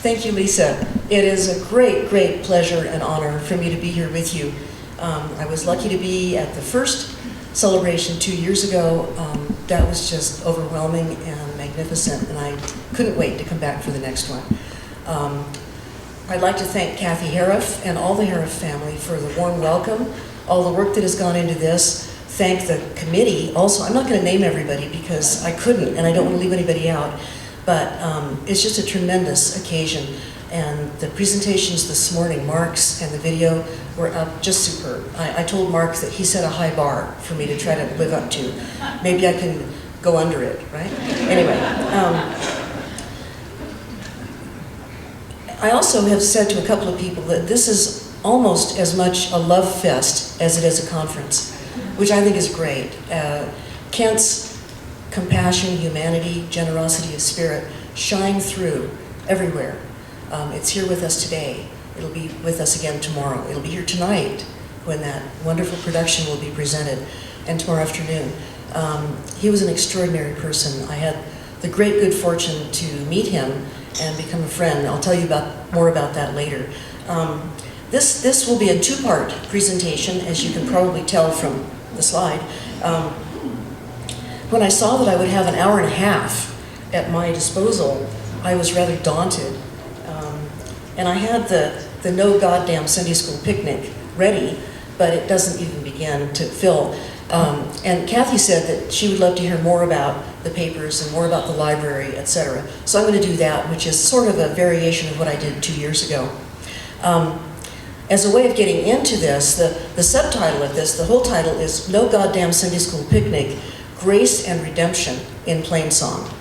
Thank you, Lisa. It is a great, great pleasure and honor for me to be here with you. I was lucky to be at the first celebration 2 years ago. That was just overwhelming and magnificent, and I couldn't wait to come back for the next one. I'd like to thank Kathy Haruf and all the Haruf family for the warm welcome, all the work that has gone into this. Thank the committee also. I'm not going to name everybody because I couldn't, and I don't want to leave anybody out, but it's just a tremendous occasion. And the presentations this morning, Mark's and the video, were up just superb. I told Mark that he set a high bar for me to try to live up to. Maybe I can go under it, right? Anyway. I also have said to a couple of people that this is almost as much a love fest as it is a conference, which I think is great. Kent's compassion, humanity, generosity of spirit shine through everywhere. It's here with us today. It'll be with us again tomorrow. It'll be here tonight when that wonderful production will be presented, and tomorrow afternoon. He was an extraordinary person. I had the great good fortune to meet him and become a friend. I'll tell you more about that later. This will be a two-part presentation, as you can probably tell from the slide. When I saw that I would have an hour and a half at my disposal, I was rather daunted. And I had the No Goddamn Sunday School Picnic ready, but it doesn't even begin to fill. And Kathy said that she would love to hear more about the papers and more about the library, etc. So I'm going to do that, which is sort of a variation of what I did 2 years ago. As a way of getting into this, the subtitle of this, the whole title is No Goddamn Sunday School Picnic, Grace and Redemption in Plainsong.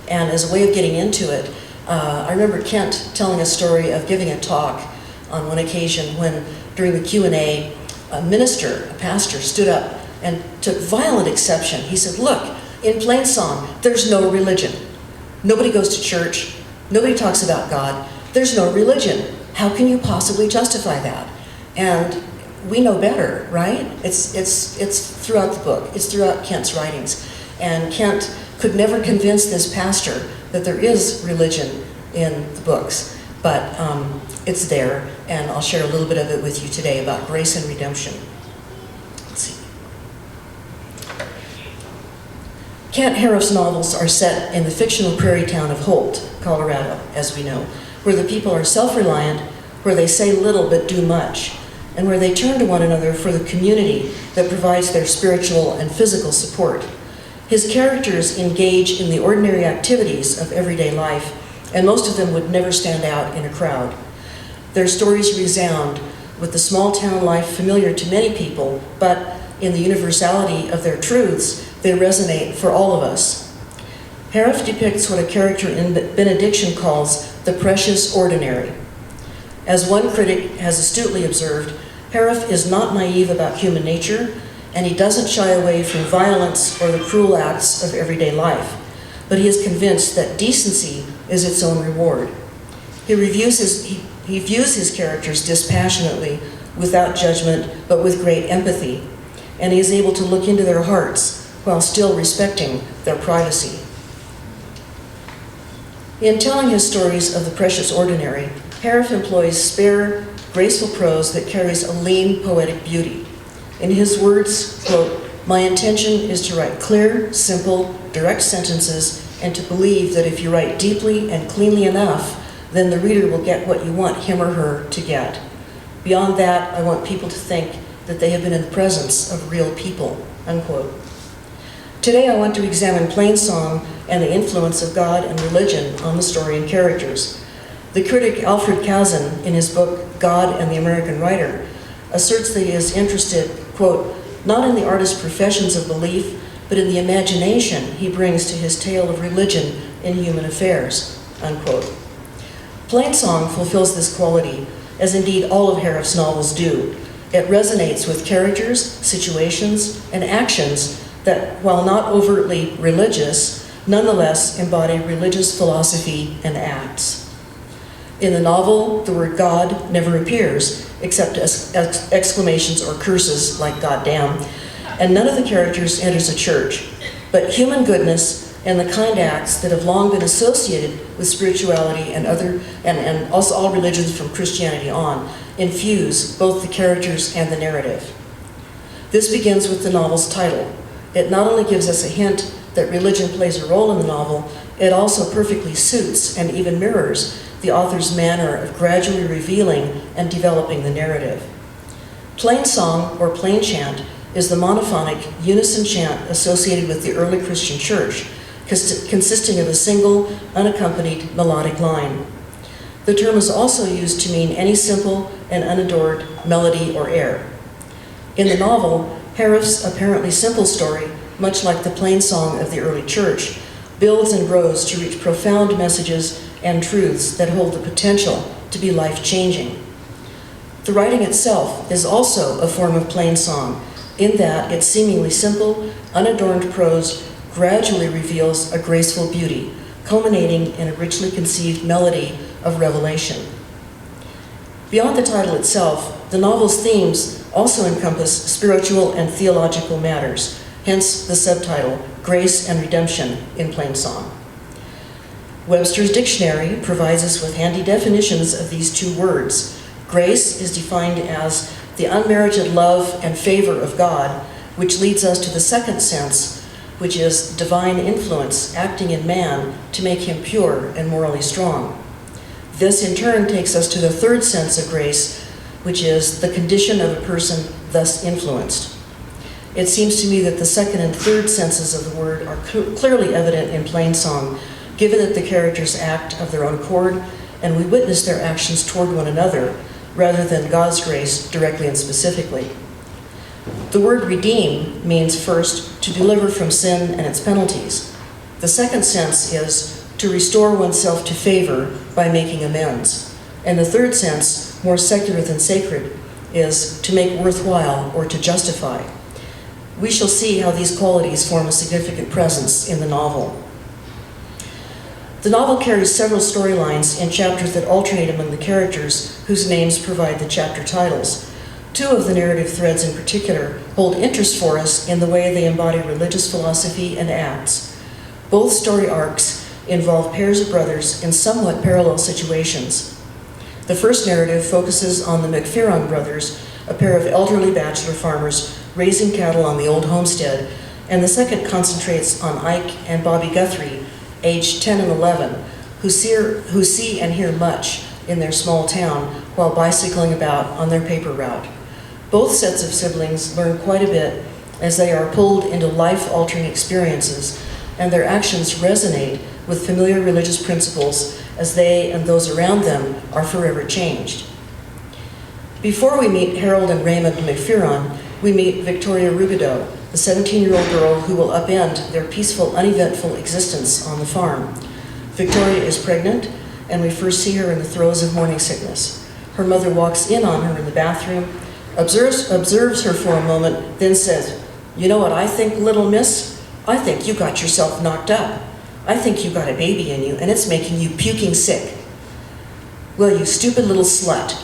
And as a way of getting into it, I remember Kent telling a story of giving a talk on one occasion when, during the Q&A, a minister, a pastor, stood up and took violent exception. He said, look, in Plainsong, there's no religion. Nobody goes to church. Nobody talks about God. There's no religion. How can you possibly justify that? And we know better, right? It's throughout the book. It's throughout Kent's writings. And Kent could never convince this pastor that there is religion in the books, but it's there, and I'll share a little bit of it with you today about grace and redemption. Let's see. Kent Haruf's novels are set in the fictional prairie town of Holt, Colorado, as we know, where the people are self-reliant, where they say little but do much, and where they turn to one another for the community that provides their spiritual and physical support. His characters engage in the ordinary activities of everyday life, and most of them would never stand out in a crowd. Their stories resound with the small town life familiar to many people, but in the universality of their truths, they resonate for all of us. Haruf depicts what a character in Benediction calls the precious ordinary. As one critic has astutely observed, Haruf is not naive about human nature, and he doesn't shy away from violence or the cruel acts of everyday life, but he is convinced that decency is its own reward. He views his characters dispassionately, without judgment, but with great empathy, and he is able to look into their hearts while still respecting their privacy. In telling his stories of the precious ordinary, Haruf employs spare, graceful prose that carries a lean, poetic beauty. In his words, quote, "My intention is to write clear, simple, direct sentences, and to believe that if you write deeply and cleanly enough, then the reader will get what you want him or her to get. Beyond that, I want people to think that they have been in the presence of real people," unquote. Today I want to examine Plainsong and the influence of God and religion on the story and characters. The critic Alfred Kazin, in his book God and the American Writer, asserts that he is interested, quote, "not in the artist's professions of belief, but in the imagination he brings to his tale of religion in human affairs," unquote. Plainsong fulfills this quality, as indeed all of Haruf's novels do. It resonates with characters, situations, and actions that, while not overtly religious, nonetheless embody religious philosophy and acts. In the novel, the word God never appears, except as exclamations or curses like "goddamn," and none of the characters enters a church. But human goodness, and the kind acts that have long been associated with spirituality and also all religions from Christianity on, infuse both the characters and the narrative. This begins with the novel's title. It not only gives us a hint that religion plays a role in the novel, it also perfectly suits and even mirrors the author's manner of gradually revealing and developing the narrative. Plainsong, or plain chant, is the monophonic unison chant associated with the early Christian church, consisting of a single, unaccompanied melodic line. The term is also used to mean any simple and unadored melody or air. In the novel, Haruf's apparently simple story, much like the Plainsong of the early church, builds and grows to reach profound messages and truths that hold the potential to be life-changing. The writing itself is also a form of Plainsong, in that its seemingly simple, unadorned prose gradually reveals a graceful beauty, culminating in a richly conceived melody of revelation. Beyond the title itself, the novel's themes also encompass spiritual and theological matters, hence the subtitle, Grace and Redemption in Plainsong. Webster's dictionary provides us with handy definitions of these two words. Grace is defined as the unmerited love and favor of God, which leads us to the second sense, which is divine influence acting in man to make him pure and morally strong. This in turn takes us to the third sense of grace, which is the condition of a person thus influenced. It seems to me that the second and third senses of the word are clearly evident in Plainsong, given that the characters act of their own accord and we witness their actions toward one another, rather than God's grace directly and specifically. The word redeem means first to deliver from sin and its penalties. The second sense is to restore oneself to favor by making amends. And the third sense, more secular than sacred, is to make worthwhile or to justify. We shall see how these qualities form a significant presence in the novel. The novel carries several storylines in chapters that alternate among the characters whose names provide the chapter titles. Two of the narrative threads in particular hold interest for us in the way they embody religious philosophy and acts. Both story arcs involve pairs of brothers in somewhat parallel situations. The first narrative focuses on the McPheron brothers, a pair of elderly bachelor farmers raising cattle on the old homestead, and the second concentrates on Ike and Bobby Guthrie, aged 10 and 11, who see and hear much in their small town while bicycling about on their paper route. Both sets of siblings learn quite a bit as they are pulled into life-altering experiences, and their actions resonate with familiar religious principles as they and those around them are forever changed. Before we meet Harold and Raymond McPheron, we meet Victoria Rubidoux, the 17-year-old girl who will upend their peaceful, uneventful existence on the farm. Victoria is pregnant, and we first see her in the throes of morning sickness. Her mother walks in on her in the bathroom, observes her for a moment, then says, "You know what I think, little miss? I think you got yourself knocked up. I think you got a baby in you, and it's making you puking sick." "Well, you stupid little slut."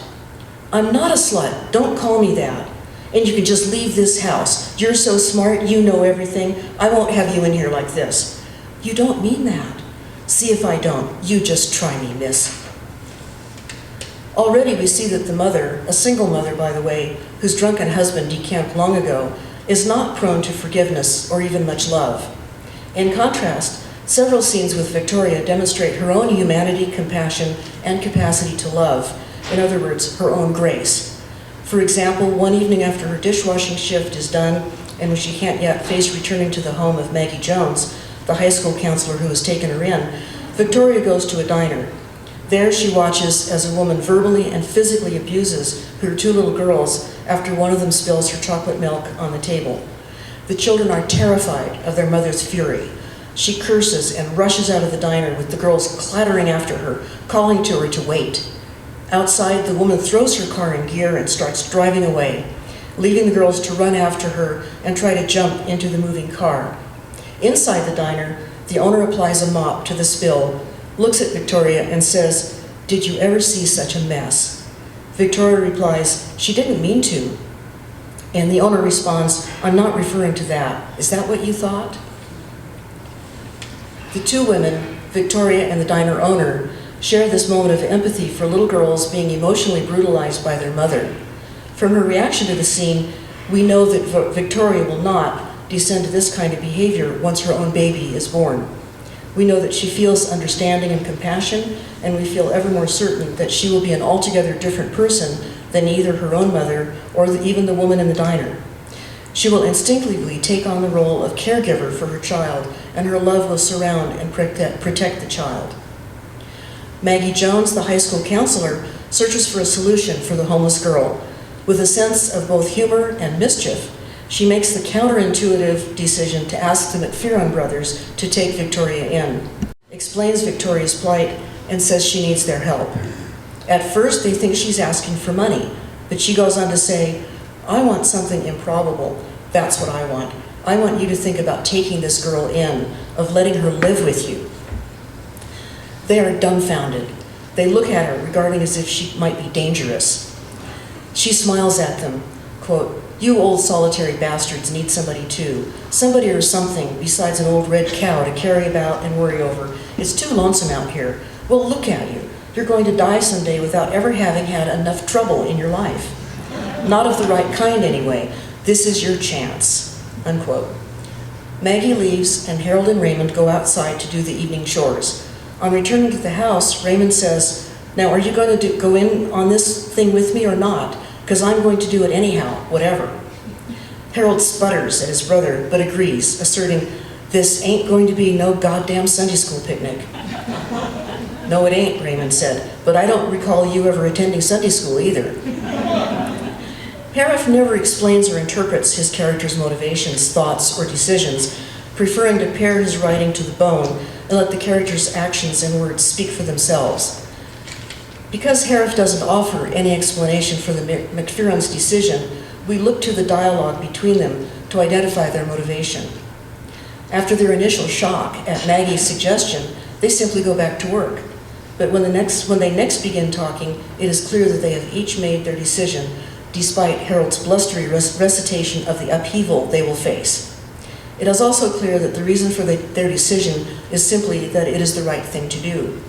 "I'm not a slut, don't call me that. And you can just leave this house. You're so smart, you know everything. I won't have you in here like this." "You don't mean that." "See if I don't. You just try me, miss." Already we see that the mother, a single mother by the way, whose drunken husband decamped long ago, is not prone to forgiveness or even much love. In contrast, several scenes with Victoria demonstrate her own humanity, compassion, and capacity to love. In other words, her own grace. For example, one evening after her dishwashing shift is done, and when she can't yet face returning to the home of Maggie Jones, the high school counselor who has taken her in, Victoria goes to a diner. There she watches as a woman verbally and physically abuses her two little girls after one of them spills her chocolate milk on the table. The children are terrified of their mother's fury. She curses and rushes out of the diner with the girls clattering after her, calling to her to wait. Outside, the woman throws her car in gear and starts driving away, leaving the girls to run after her and try to jump into the moving car. Inside the diner, the owner applies a mop to the spill, looks at Victoria and says, "Did you ever see such a mess?" Victoria replies, "She didn't mean to." And the owner responds, "I'm not referring to that. Is that what you thought?" The two women, Victoria and the diner owner, share this moment of empathy for little girls being emotionally brutalized by their mother. From her reaction to the scene, we know that Victoria will not descend to this kind of behavior once her own baby is born. We know that she feels understanding and compassion, and we feel ever more certain that she will be an altogether different person than either her own mother or even the woman in the diner. She will instinctively take on the role of caregiver for her child, and her love will surround and protect the child. Maggie Jones, the high school counselor, searches for a solution for the homeless girl. With a sense of both humor and mischief, she makes the counterintuitive decision to ask the McPherron brothers to take Victoria in, explains Victoria's plight, and says she needs their help. At first, they think she's asking for money, but she goes on to say, "I want something improbable. That's what I want. I want you to think about taking this girl in, of letting her live with you." They are dumbfounded. They look at her, regarding as if she might be dangerous. She smiles at them, quote, "You old solitary bastards need somebody too. Somebody or something besides an old red cow to carry about and worry over. It's too lonesome out here. Well, look at you. You're going to die someday without ever having had enough trouble in your life. Not of the right kind anyway. This is your chance," unquote. Maggie leaves and Harold and Raymond go outside to do the evening chores. On returning to the house, Raymond says, "Now, are you going to go in on this thing with me or not? Because I'm going to do it anyhow, whatever." Harold sputters at his brother, but agrees, asserting, "This ain't going to be no goddamn Sunday school picnic." "No, it ain't," Raymond said, "but I don't recall you ever attending Sunday school either." Haruf never explains or interprets his character's motivations, thoughts, or decisions, preferring to pare his writing to the bone and let the character's actions and words speak for themselves. Because Haruf doesn't offer any explanation for the McPherron's decision, we look to the dialogue between them to identify their motivation. After their initial shock at Maggie's suggestion, they simply go back to work. But when they next begin talking, it is clear that they have each made their decision, despite Harold's blustery recitation of the upheaval they will face. It is also clear that the reason for their decision is simply that it is the right thing to do.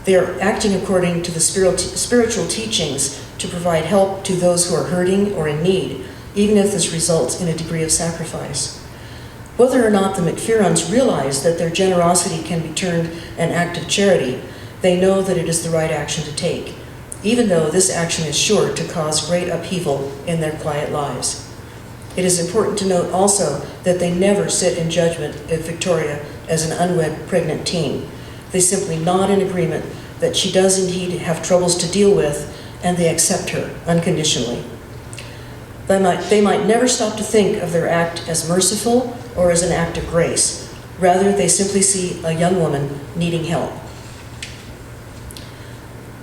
They are acting according to the spiritual teachings to provide help to those who are hurting or in need, even if this results in a degree of sacrifice. Whether or not the McPherrons realize that their generosity can be turned an act of charity, they know that it is the right action to take, even though this action is sure to cause great upheaval in their quiet lives. It is important to note also that they never sit in judgment of Victoria as an unwed pregnant teen. They simply nod in agreement that she does indeed have troubles to deal with, and they accept her unconditionally. They might never stop to think of their act as merciful or as an act of grace. Rather, they simply see a young woman needing help.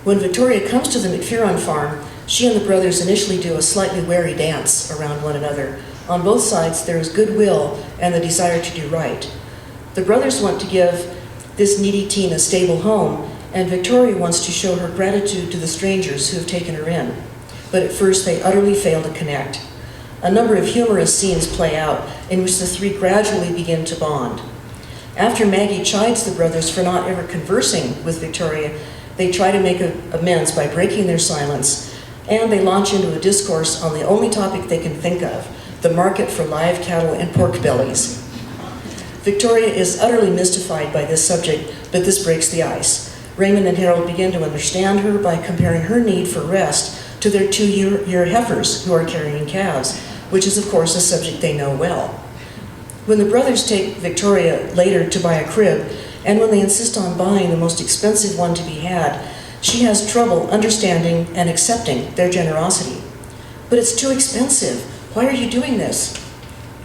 When Victoria comes to the McPherron farm, she and the brothers initially do a slightly wary dance around one another. On both sides, there is goodwill and the desire to do right. The brothers want to give this needy teen a stable home, and Victoria wants to show her gratitude to the strangers who have taken her in. But at first, they utterly fail to connect. A number of humorous scenes play out in which the three gradually begin to bond. After Maggie chides the brothers for not ever conversing with Victoria, they try to make amends by breaking their silence, and they launch into a discourse on the only topic they can think of, the market for live cattle and pork bellies. Victoria is utterly mystified by this subject, but this breaks the ice. Raymond and Harold begin to understand her by comparing her need for rest to their 2-year heifers who are carrying calves, which is of course a subject they know well. When the brothers take Victoria later to buy a crib, and when they insist on buying the most expensive one to be had, she has trouble understanding and accepting their generosity. "But it's too expensive. Why are you doing this?"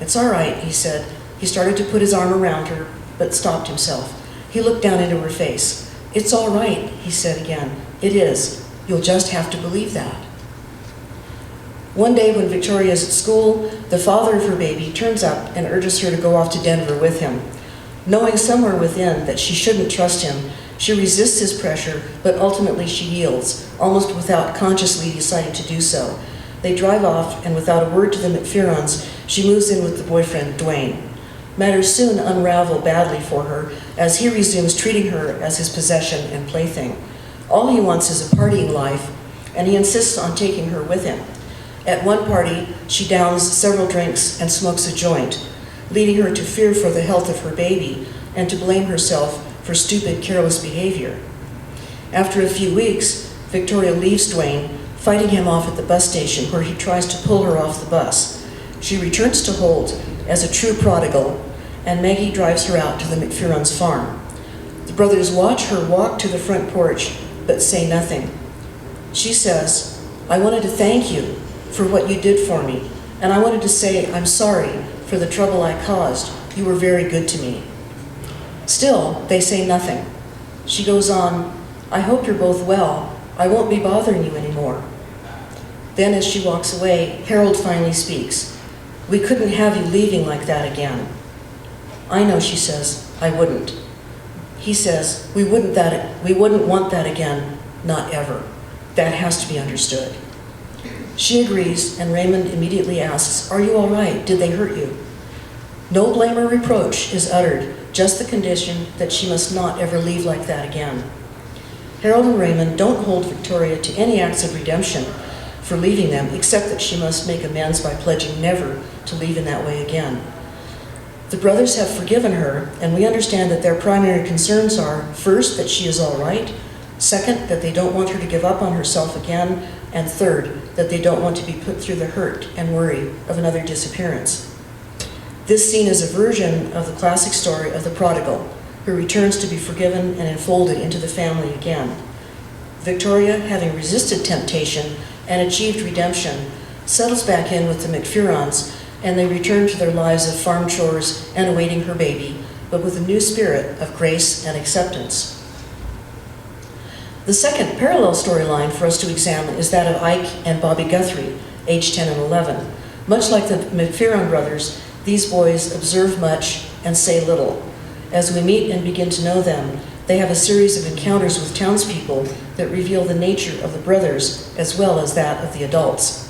"It's all right," he said. He started to put his arm around her, but stopped himself. He looked down into her face. "It's all right," he said again. "It is. You'll just have to believe that." One day when Victoria is at school, the father of her baby turns up and urges her to go off to Denver with him. Knowing somewhere within that she shouldn't trust him, she resists his pressure, but ultimately she yields, almost without consciously deciding to do so. They drive off, and without a word to the McPherrons, she moves in with the boyfriend, Dwayne. Matters soon unravel badly for her as he resumes treating her as his possession and plaything. All he wants is a partying life, and he insists on taking her with him. At one party, she downs several drinks and smokes a joint, leading her to fear for the health of her baby and to blame herself for stupid, careless behavior. After a few weeks, Victoria leaves Dwayne, fighting him off at the bus station where he tries to pull her off the bus. She returns to Holt as a true prodigal, and Maggie drives her out to the McPherrons' farm. The brothers watch her walk to the front porch, but say nothing. She says, "I wanted to thank you for what you did for me, and I wanted to say I'm sorry for the trouble I caused. You were very good to me." Still, they say nothing. She goes on, "I hope you're both well. I won't be bothering you anymore." Then as she walks away, Harold finally speaks. "We couldn't have you leaving like that again." "I know," she says, "I wouldn't." He says, we wouldn't want that again, not ever. That has to be understood." She agrees, and Raymond immediately asks, "Are you all right? Did they hurt you?" No blame or reproach is uttered, just the condition that she must not ever leave like that again. Harold and Raymond don't hold Victoria to any acts of redemption for leaving them, except that she must make amends by pledging never to leave in that way again. The brothers have forgiven her, and we understand that their primary concerns are, first, that she is all right, second, that they don't want her to give up on herself again, and third, that they don't want to be put through the hurt and worry of another disappearance. This scene is a version of the classic story of the prodigal, who returns to be forgiven and enfolded into the family again. Victoria, having resisted temptation and achieved redemption, settles back in with the McPherrons, and they return to their lives of farm chores and awaiting her baby, but with a new spirit of grace and acceptance. The second parallel storyline for us to examine is that of Ike and Bobby Guthrie, age 10 and 11. Much like the McPherron brothers, these boys observe much and say little. As we meet and begin to know them, they have a series of encounters with townspeople that reveal the nature of the brothers as well as that of the adults.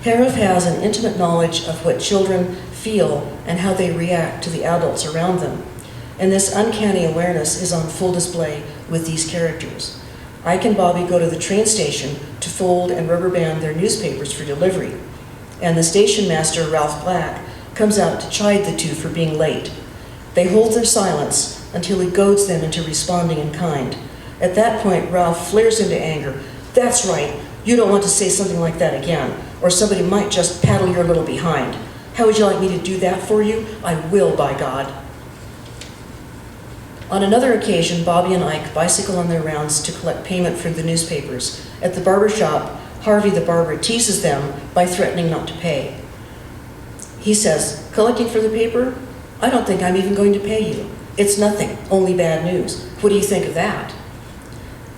Haruf has an intimate knowledge of what children feel and how they react to the adults around them. And this uncanny awareness is on full display with these characters. Ike and Bobby go to the train station to fold and rubber band their newspapers for delivery. And the station master, Ralph Black, comes out to chide the two for being late. They hold their silence until he goads them into responding in kind. At that point, Ralph flares into anger. "That's right, you don't want to say something like that again, or somebody might just paddle your little behind. How would you like me to do that for you? I will, by God." On another occasion, Bobby and Ike bicycle on their rounds to collect payment for the newspapers. At the barber shop, Harvey the barber teases them by threatening not to pay. He says, "Collecting for the paper? I don't think I'm even going to pay you. It's nothing, only bad news. What do you think of that?"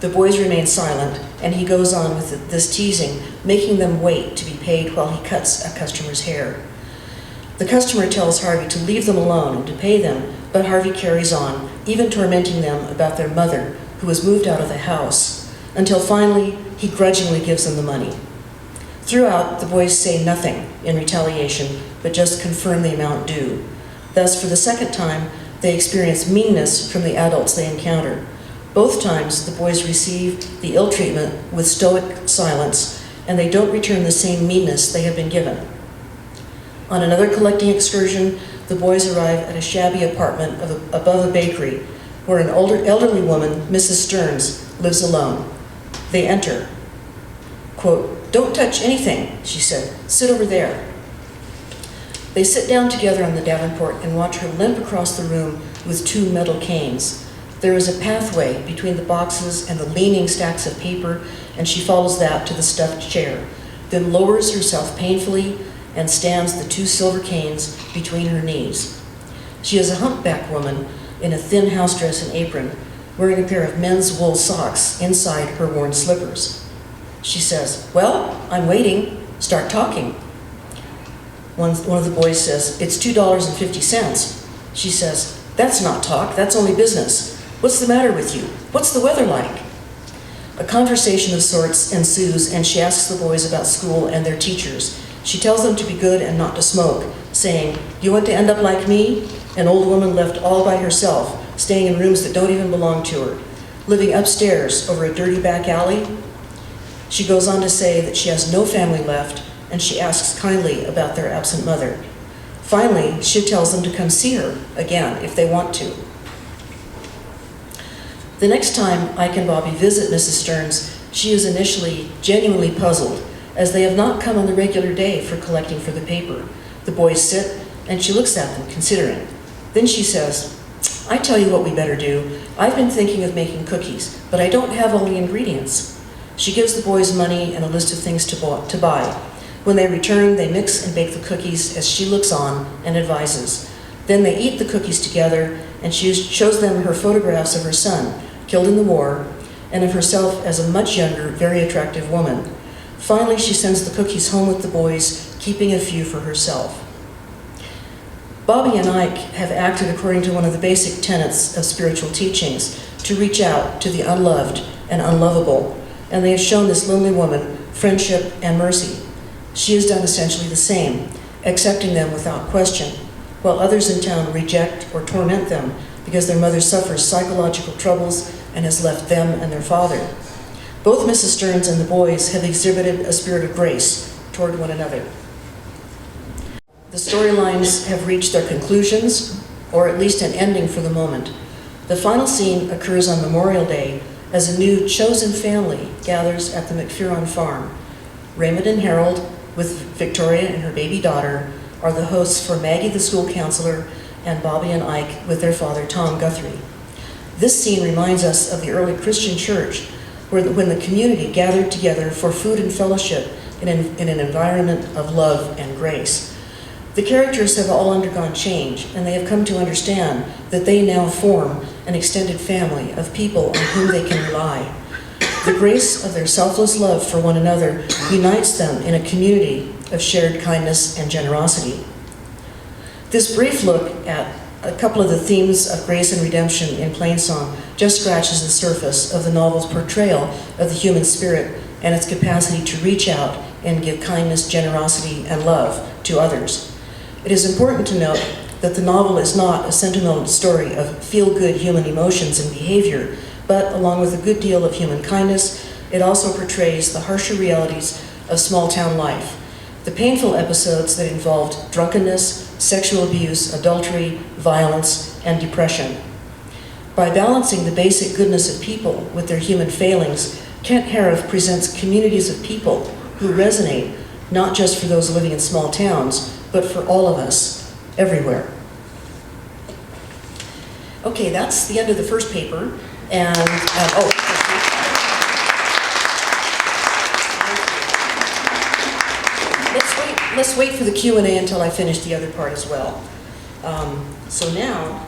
The boys remain silent, and he goes on with this teasing, making them wait to be paid while he cuts a customer's hair. The customer tells Harvey to leave them alone and to pay them, but Harvey carries on, even tormenting them about their mother, who has moved out of the house, until finally he grudgingly gives them the money. Throughout, the boys say nothing in retaliation, but just confirm the amount due. Thus, for the second time, they experience meanness from the adults they encounter. Both times, the boys receive the ill treatment with stoic silence, and they don't return the same meanness they have been given. On another collecting excursion, the boys arrive at a shabby apartment above a bakery, where an elderly woman, Mrs. Stearns, lives alone. They enter. Quote, "Don't touch anything," she said. "Sit over there." They sit down together on the davenport and watch her limp across the room with two metal canes. There is a pathway between the boxes and the leaning stacks of paper, and she follows that to the stuffed chair, then lowers herself painfully and stands the two silver canes between her knees. She is a humpback woman in a thin house dress and apron, wearing a pair of men's wool socks inside her worn slippers. She says, "Well, I'm waiting. Start talking." One of the boys says, "It's $2.50. She says, "That's not talk, that's only business. What's the matter with you? What's the weather like?" A conversation of sorts ensues, and she asks the boys about school and their teachers. She tells them to be good and not to smoke, saying, "You want to end up like me?" an old woman left all by herself, staying in rooms that don't even belong to her, living upstairs over a dirty back alley. She goes on to say that she has no family left, and she asks kindly about their absent mother. Finally, she tells them to come see her again if they want to. The next time Ike and Bobby visit Mrs. Stearns, she is initially genuinely puzzled, as they have not come on the regular day for collecting for the paper. The boys sit, and she looks at them, considering. Then she says, "I tell you what we better do. I've been thinking of making cookies, but I don't have all the ingredients." She gives the boys money and a list of things to buy. When they return, they mix and bake the cookies as she looks on and advises. Then they eat the cookies together, and she shows them her photographs of her son, killed in the war, and of herself as a much younger, very attractive woman. Finally, she sends the cookies home with the boys, keeping a few for herself. Bobby and Ike have acted according to one of the basic tenets of spiritual teachings, to reach out to the unloved and unlovable, and they have shown this lonely woman friendship and mercy. She has done essentially the same, accepting them without question, while others in town reject or torment them because their mother suffers psychological troubles and has left them and their father. Both Mrs. Stearns and the boys have exhibited a spirit of grace toward one another. The storylines have reached their conclusions, or at least an ending for the moment. The final scene occurs on Memorial Day as a new chosen family gathers at the McPheron farm. Raymond and Harold, with Victoria and her baby daughter, are the hosts for Maggie the school counselor and Bobby and Ike with their father Tom Guthrie. This scene reminds us of the early Christian church, when the community gathered together for food and fellowship in an environment of love and grace. The characters have all undergone change, and they have come to understand that they now form an extended family of people on whom they can rely. The grace of their selfless love for one another unites them in a community of shared kindness and generosity. This brief look at a couple of the themes of grace and redemption in Plainsong just scratches the surface of the novel's portrayal of the human spirit and its capacity to reach out and give kindness, generosity, and love to others. It is important to note that the novel is not a sentimental story of feel-good human emotions and behavior, but along with a good deal of human kindness, it also portrays the harsher realities of small-town life. The painful episodes that involved drunkenness, sexual abuse, adultery, violence, and depression. By balancing the basic goodness of people with their human failings, Kent Haruf presents communities of people who resonate not just for those living in small towns, but for all of us, everywhere. Okay, that's the end of the first paper, and let's wait for the Q&A until I finish the other part as well. So now,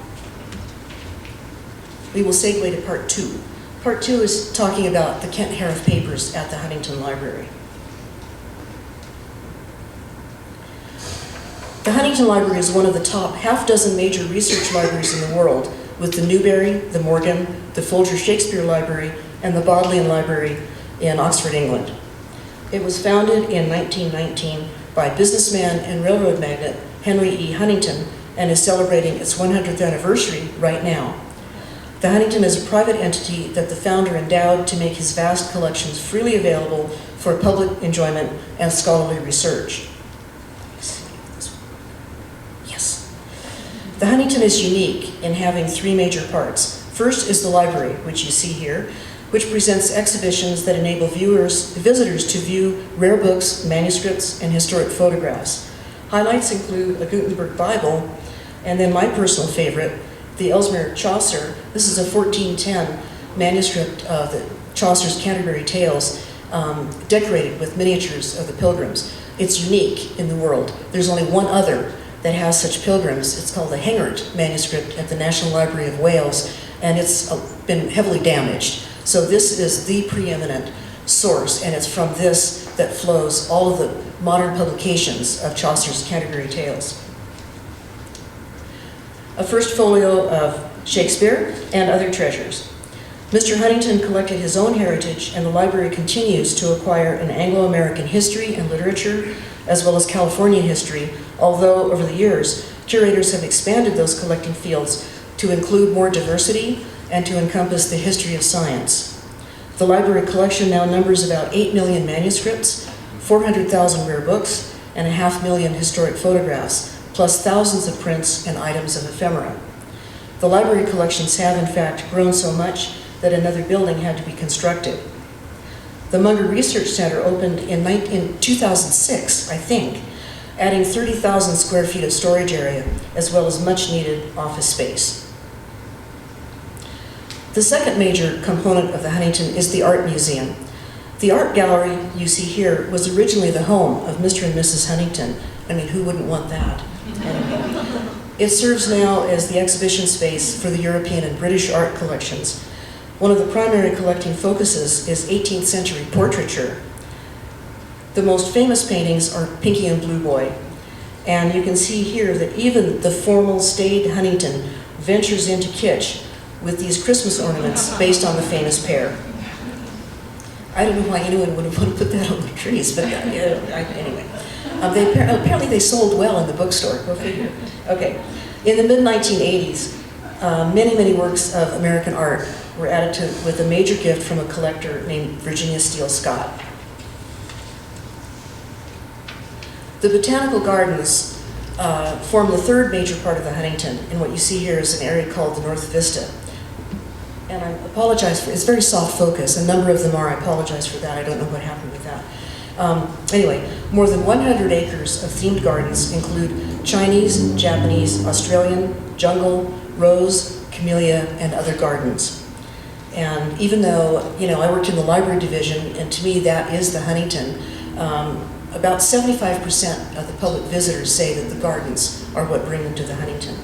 we will segue to part two. Part two is talking about the Kent Haruf papers at the Huntington Library. The Huntington Library is one of the top half-dozen major research libraries in the world, with the Newberry, the Morgan, the Folger Shakespeare Library, and the Bodleian Library in Oxford, England. It was founded in 1919 by businessman and railroad magnate Henry E. Huntington and is celebrating its 100th anniversary right now. The Huntington is a private entity that the founder endowed to make his vast collections freely available for public enjoyment and scholarly research. The Huntington is unique in having three major parts. First is the library, which you see here, which presents exhibitions that enable visitors to view rare books, manuscripts, and historic photographs. Highlights include a Gutenberg Bible, and then my personal favorite, the Ellesmere Chaucer. This is a 1410 manuscript of Chaucer's Canterbury Tales, decorated with miniatures of the pilgrims. It's unique in the world. There's only one other that has such pilgrims. It's called the Hengert manuscript at the National Library of Wales, and it's been heavily damaged. So this is the preeminent source, and it's from this that flows all of the modern publications of Chaucer's Canterbury Tales. A first folio of Shakespeare and other treasures. Mr. Huntington collected his own heritage, and the library continues to acquire an Anglo-American history and literature, as well as California history, although over the years, Curators have expanded those collecting fields to include more diversity and to encompass the history of science. The library collection now numbers about 8 million manuscripts, 400,000 rare books, and 500,000 historic photographs, plus thousands of prints and items of ephemera. The library collections have, in fact, grown so much that another building had to be constructed. The Munger Research Center opened in 2006, I think, adding 30,000 square feet of storage area, as well as much needed office space. The second major component of the Huntington is the Art Museum. The art gallery you see here was originally the home of Mr. and Mrs. Huntington. I mean, who wouldn't want that? Anyway, it serves now as the exhibition space for the European and British art collections. One of the primary collecting focuses is 18th century portraiture. The most famous paintings are Pinky and Blue Boy. And you can see here that even the formal staid Huntington ventures into kitsch with these Christmas ornaments based on the famous pair. I don't know why anyone would want to put that on the trees, but anyway. Apparently they sold well in the bookstore, go figure. Okay, in the mid-1980s, many works of American art were added to with a major gift from a collector named Virginia Steele Scott. The botanical gardens form the third major part of the Huntington, and what you see here is an area called the North Vista. And I apologize for, it's very soft focus. A number of them are, I apologize for that. I don't know what happened with that. Anyway, more than 100 acres of themed gardens include Chinese, Japanese, Australian, jungle, rose, camellia, and other gardens. And even though, I worked in the library division, and to me that is the Huntington, about 75% of the public visitors say that the gardens are what bring them to the Huntington.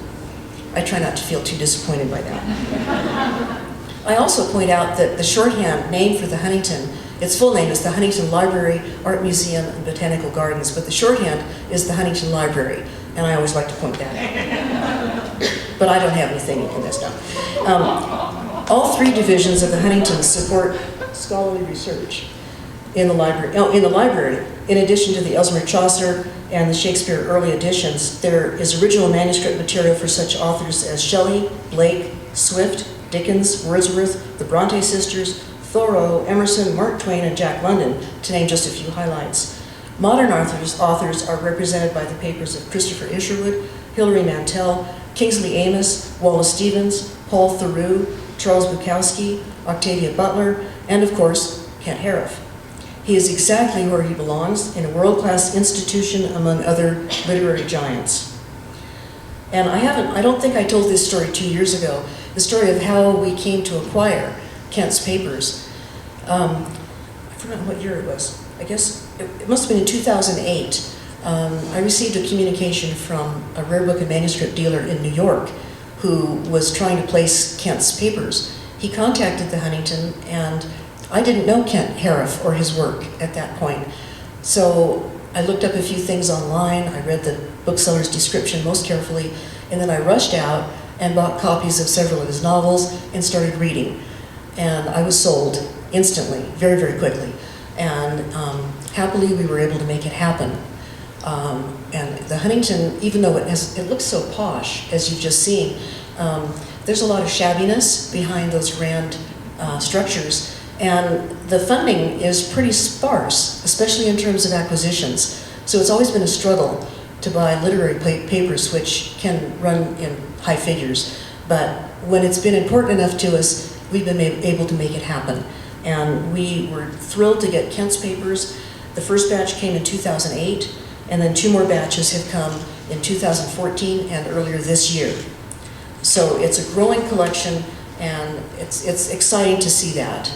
I try not to feel too disappointed by that. I also point out that the shorthand name for the Huntington, its full name is the Huntington Library, Art Museum, and Botanical Gardens, but the shorthand is the Huntington Library, and I always like to point that out. But I don't have anything in this now. All three divisions of the Huntington support scholarly research in the library. In addition to the Elsmer Chaucer and the Shakespeare early editions, there is original manuscript material for such authors as Shelley, Blake, Swift, Dickens, Wordsworth, the Bronte sisters, Thoreau, Emerson, Mark Twain, and Jack London, to name just a few highlights. Modern authors are represented by the papers of Christopher Isherwood, Hilary Mantel, Kingsley Amis, Wallace Stevens, Paul Theroux, Charles Bukowski, Octavia Butler, and of course, Kent Haruf. He is exactly where he belongs, in a world-class institution among other literary giants. And I don't think I told this story 2 years ago, the story of how we came to acquire Kent's papers. I forgot what year it was. I guess it must have been in 2008. I received a communication from a rare book and manuscript dealer in New York who was trying to place Kent's papers. He contacted the Huntington, and I didn't know Kent Haruf or his work at that point. So I looked up a few things online, I read the bookseller's description most carefully, and then I rushed out and bought copies of several of his novels and started reading. And I was sold instantly, very quickly. And happily we were able to make it happen. And the Huntington, even though it looks so posh, as you've just seen, there's a lot of shabbiness behind those grand structures. And the funding is pretty sparse, especially in terms of acquisitions. So it's always been a struggle to buy literary papers, which can run in high figures. But when it's been important enough to us, we've been able to make it happen. And we were thrilled to get Kent's papers. The first batch came in 2008, and then 2 more batches have come in 2014 and earlier this year. So it's a growing collection, and it's exciting to see that.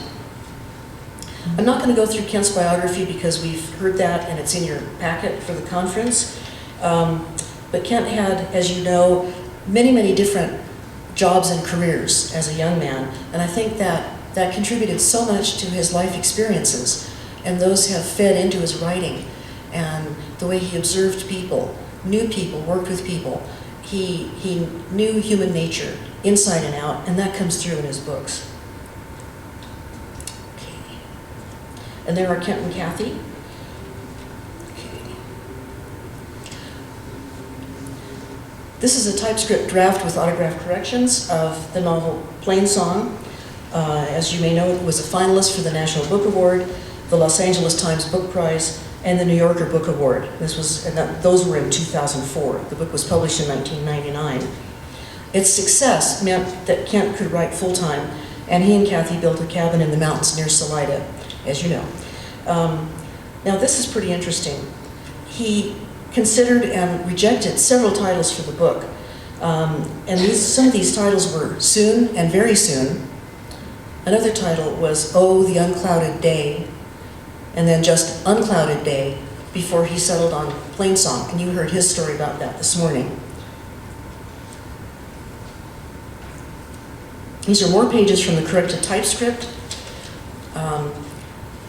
I'm not going to go through Kent's biography because we've heard that and it's in your packet for the conference. But Kent had, as you know, many different jobs and careers as a young man, and I think that contributed so much to his life experiences, and those have fed into his writing, and the way he observed people, knew people, worked with people. He knew human nature inside and out, and that comes through in his books. And there are Kent and Kathy. Okay. This is a typescript draft with autograph corrections of the novel Plainsong. As you may know, it was a finalist for the National Book Award, the Los Angeles Times Book Prize, and the New Yorker Book Award. Those were in 2004. The book was published in 1999. Its success meant that Kent could write full-time, and he and Kathy built a cabin in the mountains near Salida, as you know. Now this is pretty interesting. He considered and rejected several titles for the book. And some of these titles were Soon and Very Soon. Another title was Oh, the Unclouded Day, and then just Unclouded Day before he settled on Plainsong. And you heard his story about that this morning. These are more pages from the corrected typescript.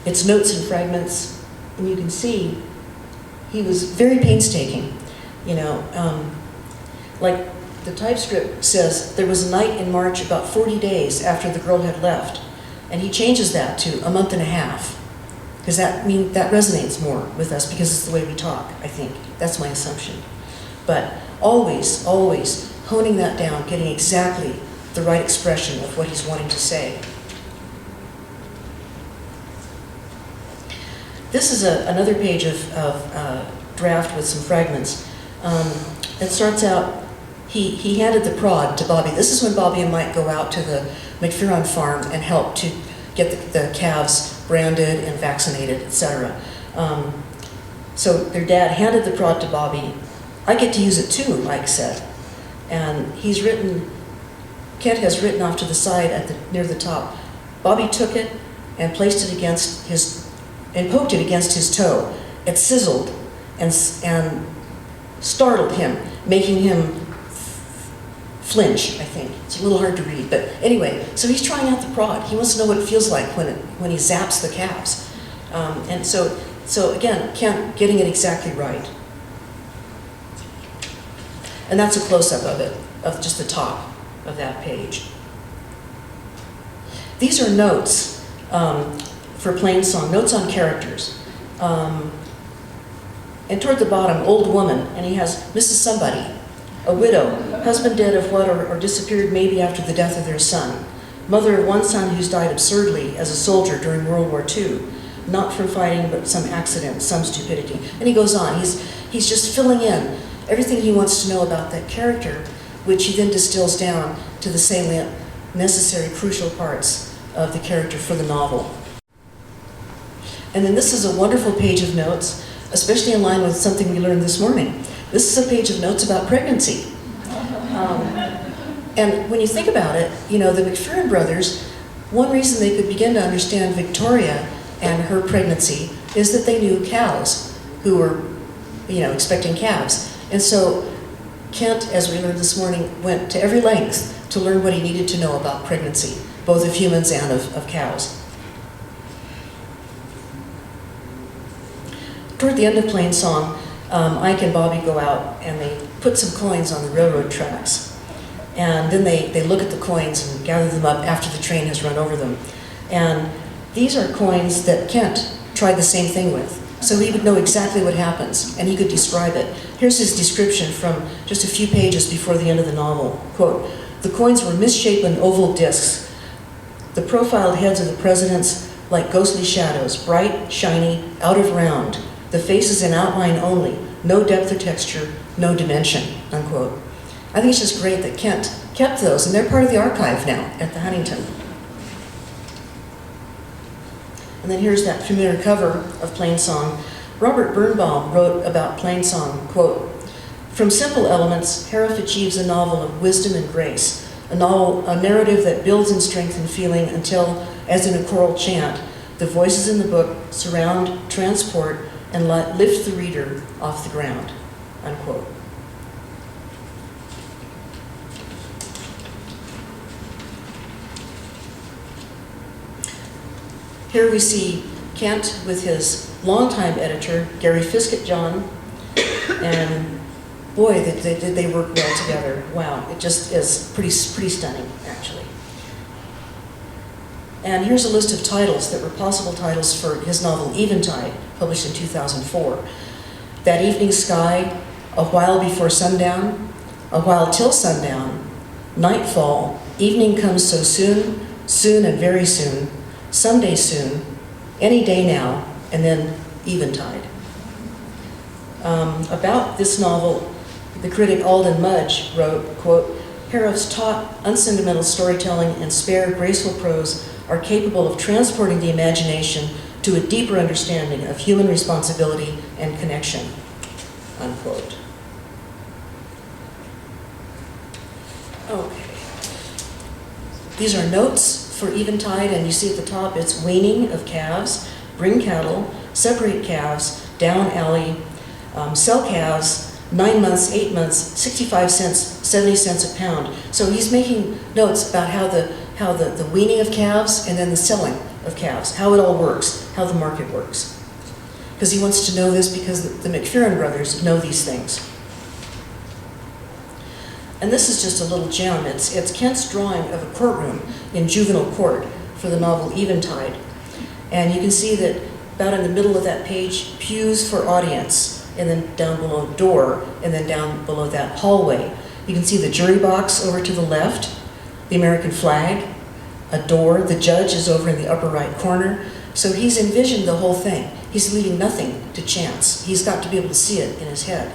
It's notes and fragments, and you can see he was very painstaking. You know, like the typescript says, there was a night in March about 40 days after the girl had left, and he changes that to a month and a half, because that resonates more with us because it's the way we talk, I think. That's my assumption. But always, always honing that down, getting exactly the right expression of what he's wanting to say. This is another page of draft with some fragments. It starts out, he handed the prod to Bobby. This is when Bobby and Mike go out to the McPherron farm and help to get the calves branded and vaccinated, etc. So their dad handed the prod to Bobby. I get to use it too, Mike said. And Kent has written off to the side near the top, Bobby took it and placed it against and poked it against his toe. It sizzled and startled him, making him flinch, I think. It's a little hard to read, but anyway, so he's trying out the prod. He wants to know what it feels like when he zaps the calves. And so again, Kent getting it exactly right. And that's a close-up of it, of just the top of that page. These are notes for Plainsong, notes on characters. And toward the bottom, old woman, and he has Mrs. Somebody, a widow, husband dead of what or disappeared maybe after the death of their son, mother of one son who's died absurdly as a soldier during World War II, not from fighting but some accident, some stupidity. And he goes on, he's just filling in everything he wants to know about that character, which he then distills down to the salient, necessary, crucial parts of the character for the novel. And then this is a wonderful page of notes, especially in line with something we learned this morning. This is a page of notes about pregnancy. And when you think about it, you know, the McPherron brothers, one reason they could begin to understand Victoria and her pregnancy is that they knew cows who were, you know, expecting calves. And so Kent, as we learned this morning, went to every length to learn what he needed to know about pregnancy, both of humans and of cows. Toward the end of Plainsong, Ike and Bobby go out and they put some coins on the railroad tracks. And then they look at the coins and gather them up after the train has run over them. And these are coins that Kent tried the same thing with. So he would know exactly what happens, and he could describe it. Here's his description from just a few pages before the end of the novel. Quote, the coins were misshapen oval discs, the profiled heads of the presidents like ghostly shadows, bright, shiny, out of round, the faces in outline only, no depth or texture, no dimension, unquote. I think it's just great that Kent kept those, and they're part of the archive now at the Huntington. And then here's that familiar cover of Plainsong. Robert Birnbaum wrote about Plainsong, quote, from simple elements, Haruf achieves a novel of wisdom and grace, a narrative that builds in strength and feeling until, as in a choral chant, the voices in the book surround, transport, and lift the reader off the ground, unquote. Here we see Kent with his longtime editor, Gary Fiskett John, and boy, they work well together. Wow, it just is pretty stunning, actually. And here's a list of titles that were possible titles for his novel Eventide, published in 2004. That Evening Sky, A While Before Sundown, A while till sundown, nightfall, evening comes so soon, soon and very soon, someday soon, any day now, and then eventide. About this novel, the critic Alden Mudge wrote, quote, Haruf's taut, unsentimental storytelling and spare, graceful prose are capable of transporting the imagination to a deeper understanding of human responsibility and connection, unquote. Okay. These are notes for eventide, and you see at the top it's weaning of calves, bring cattle, separate calves, down alley, sell calves, 9 months, 8 months, 65 cents, 70 cents a pound. So he's making notes about how the weaning of calves and then the selling of calves, how it all works, how the market works. Because he wants to know this because the McPherron brothers know these things. And this is just a little gem. It's Kent's drawing of a courtroom in juvenile court for the novel Eventide. And you can see that about in the middle of that page, pews for audience, and then down below door, and then down below that hallway. You can see the jury box over to the left, the American flag, a door, the judge is over in the upper right corner. So he's envisioned the whole thing. He's leaving nothing to chance. He's got to be able to see it in his head.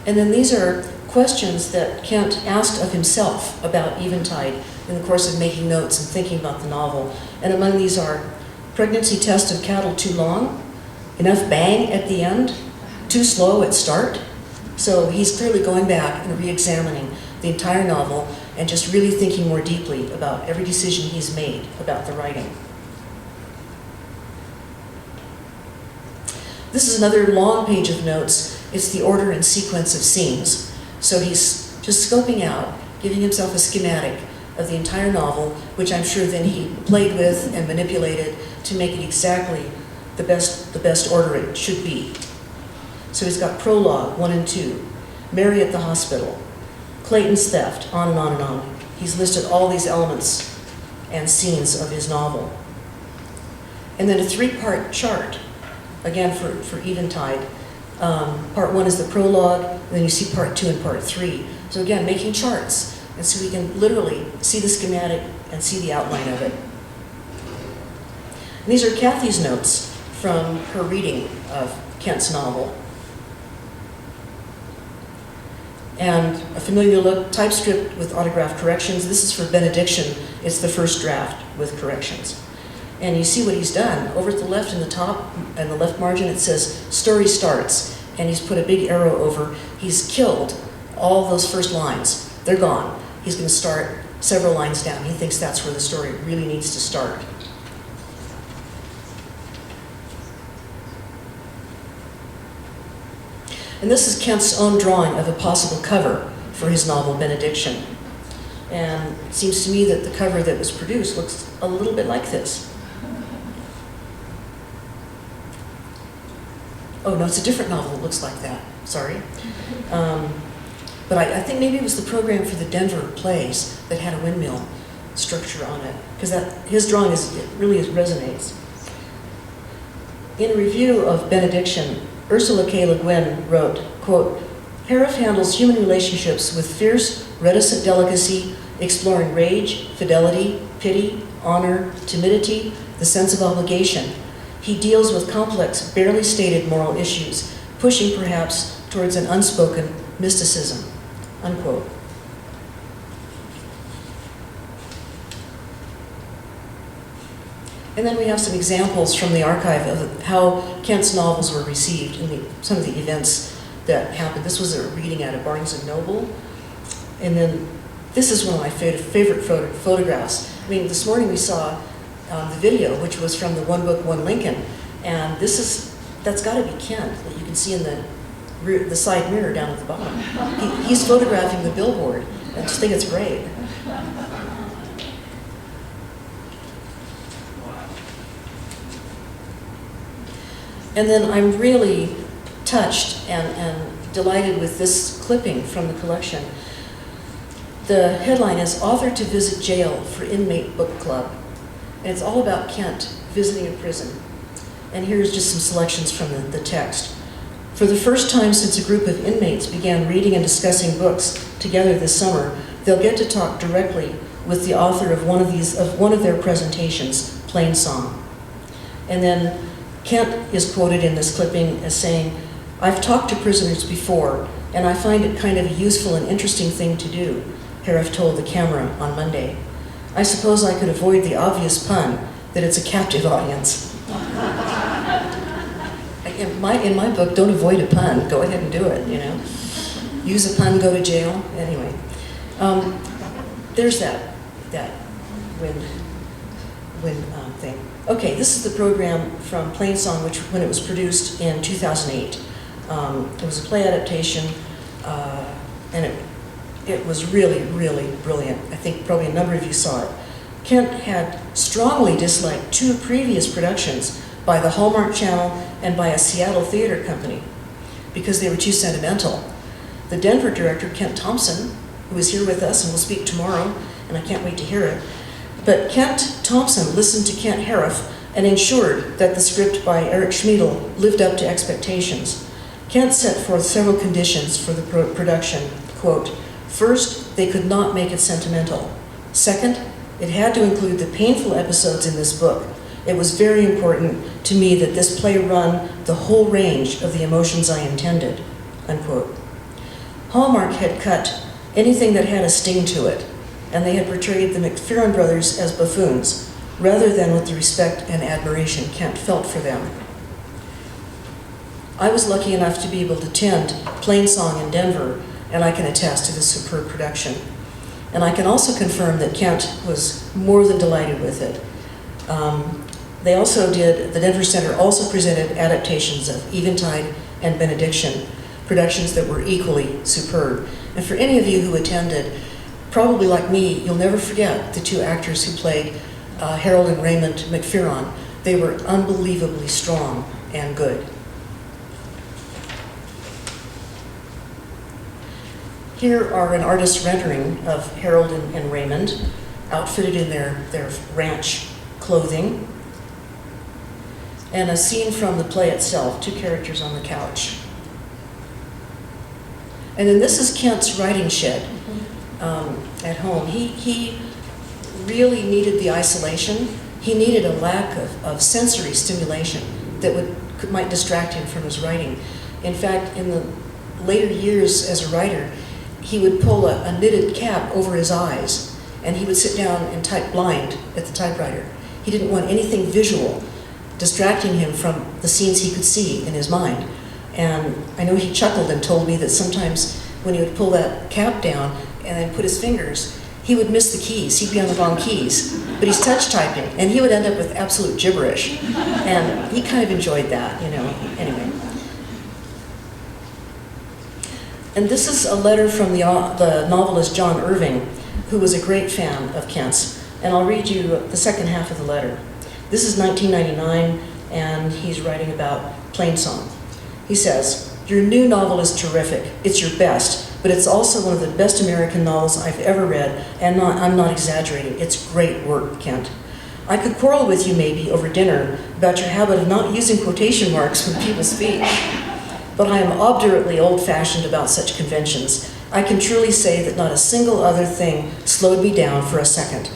And then these are questions that Kent asked of himself about Eventide in the course of making notes and thinking about the novel. And among these are, pregnancy test of cattle too long? Enough bang at the end? Too slow at start? So he's clearly going back and re-examining the entire novel and just really thinking more deeply about every decision he's made about the writing. This is another long page of notes. It's the order and sequence of scenes. So he's just scoping out, giving himself a schematic of the entire novel, which I'm sure then he played with and manipulated to make it exactly the best order it should be. So he's got prologue 1 and 2, Mary at the hospital, Clayton's theft, on and on and on. He's listed all these elements and scenes of his novel. And then a 3-part chart, again for Eventide. Part 1 is the prologue, and then you see part 2 and part 3. So again, making charts, and so we can literally see the schematic and see the outline of it. And these are Kathy's notes from her reading of Kent's novel. And a familiar look, typescript with autograph corrections. This is for Benediction. It's the first draft with corrections. And you see what he's done. Over at the left in the top, and the left margin, it says, story starts. And he's put a big arrow over. He's killed all those first lines. They're gone. He's going to start several lines down. He thinks that's where the story really needs to start. And this is Kent's own drawing of a possible cover for his novel, Benediction. And it seems to me that the cover that was produced looks a little bit like this. Oh, no, it's a different novel that looks like that. Sorry. But I think maybe it was the program for the Denver plays that had a windmill structure on it, because his drawing really resonates. In review of Benediction, Ursula K. Le Guin wrote, quote, Haruf handles human relationships with fierce, reticent delicacy, exploring rage, fidelity, pity, honor, timidity, the sense of obligation. He deals with complex, barely stated moral issues, pushing perhaps towards an unspoken mysticism, unquote. And then we have some examples from the archive of how Kent's novels were received in some of the events that happened. This was a reading at a Barnes & Noble. And then this is one of my favorite photographs. I mean, this morning we saw the video, which was from the One Book, One Lincoln. And that's got to be Kent, that you can see in the side mirror down at the bottom. He's photographing the billboard. I just think it's great. And then I'm really touched and delighted with this clipping from the collection. The headline is Author to Visit Jail for Inmate Book Club. And it's all about Kent visiting a prison. And here's just some selections from the text. For the first time since a group of inmates began reading and discussing books together this summer, they'll get to talk directly with the author of one of their presentations, Plainsong. And then Kent is quoted in this clipping as saying, "I've talked to prisoners before, and I find it kind of a useful and interesting thing to do," Haruf told the camera on Monday. "I suppose I could avoid the obvious pun that it's a captive audience." In my book, don't avoid a pun. Go ahead and do it, you know. Use a pun, go to jail. Anyway, there's that win thing. Okay, this is the program from Plainsong, which when it was produced in 2008. It was a play adaptation, and it was really, really brilliant. I think probably a number of you saw it. Kent had strongly disliked two previous productions by the Hallmark Channel and by a Seattle theater company because they were too sentimental. The Denver director, Kent Thompson, who is here with us and will speak tomorrow, and I can't wait to hear it, but Kent Thompson listened to Kent Haruf and ensured that the script by Eric Schmiedel lived up to expectations. Kent set forth several conditions for the production. Quote, "First, they could not make it sentimental. Second, it had to include the painful episodes in this book. It was very important to me that this play run the whole range of the emotions I intended," unquote. Hallmark had cut anything that had a sting to it, and they had portrayed the McFerrin brothers as buffoons, rather than with the respect and admiration Kent felt for them. I was lucky enough to be able to attend Plainsong in Denver, and I can attest to this superb production. And I can also confirm that Kent was more than delighted with it. The Denver Center also presented adaptations of Eventide and Benediction, productions that were equally superb. And for any of you who attended, probably like me, you'll never forget the two actors who played Harold and Raymond McFerrin. They were unbelievably strong and good. Here are an artist's rendering of Harold and Raymond, outfitted in their ranch clothing, and a scene from the play itself, two characters on the couch. And then this is Kent's writing shed at home. He really needed the isolation. He needed a lack of sensory stimulation that might distract him from his writing. In fact, in the later years as a writer, he would pull a knitted cap over his eyes, and he would sit down and type blind at the typewriter. He didn't want anything visual distracting him from the scenes he could see in his mind. And I know he chuckled and told me that sometimes when he would pull that cap down and then put his fingers, he would miss the keys. He'd be on the wrong keys, but he's touch typing, and he would end up with absolute gibberish. And he kind of enjoyed that, you know, anyway. And this is a letter from the novelist John Irving, who was a great fan of Kent's. And I'll read you the second half of the letter. This is 1999, and he's writing about Plainsong. He says, "Your new novel is terrific. It's your best, but it's also one of the best American novels I've ever read, and I'm not exaggerating. It's great work, Kent. I could quarrel with you maybe over dinner about your habit of not using quotation marks when people speak, but I am obdurately old-fashioned about such conventions. I can truly say that not a single other thing slowed me down for a second.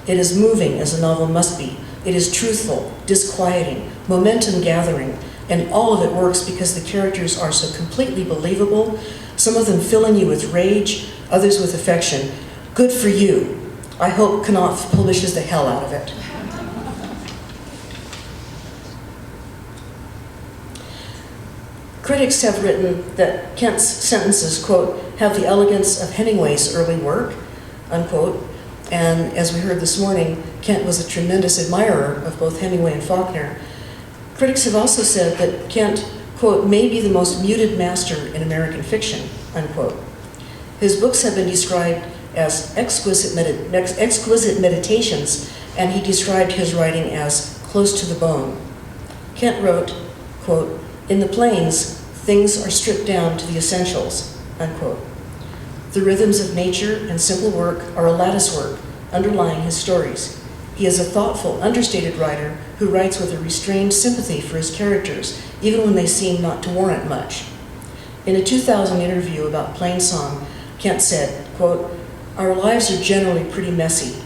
It is moving as a novel must be. It is truthful, disquieting, momentum gathering, and all of it works because the characters are so completely believable, some of them filling you with rage, others with affection. Good for you. I hope Knopf publishes the hell out of it." Critics have written that Kent's sentences, quote, "have the elegance of Hemingway's early work," unquote. And as we heard this morning, Kent was a tremendous admirer of both Hemingway and Faulkner. Critics have also said that Kent, quote, "may be the most muted master in American fiction," unquote. His books have been described as exquisite meditations, and he described his writing as close to the bone. Kent wrote, quote, "In the plains, things are stripped down to the essentials," unquote. The rhythms of nature and simple work are a lattice work underlying his stories. He is a thoughtful, understated writer who writes with a restrained sympathy for his characters, even when they seem not to warrant much. In a 2000 interview about Plainsong, Kent said, quote, "Our lives are generally pretty messy.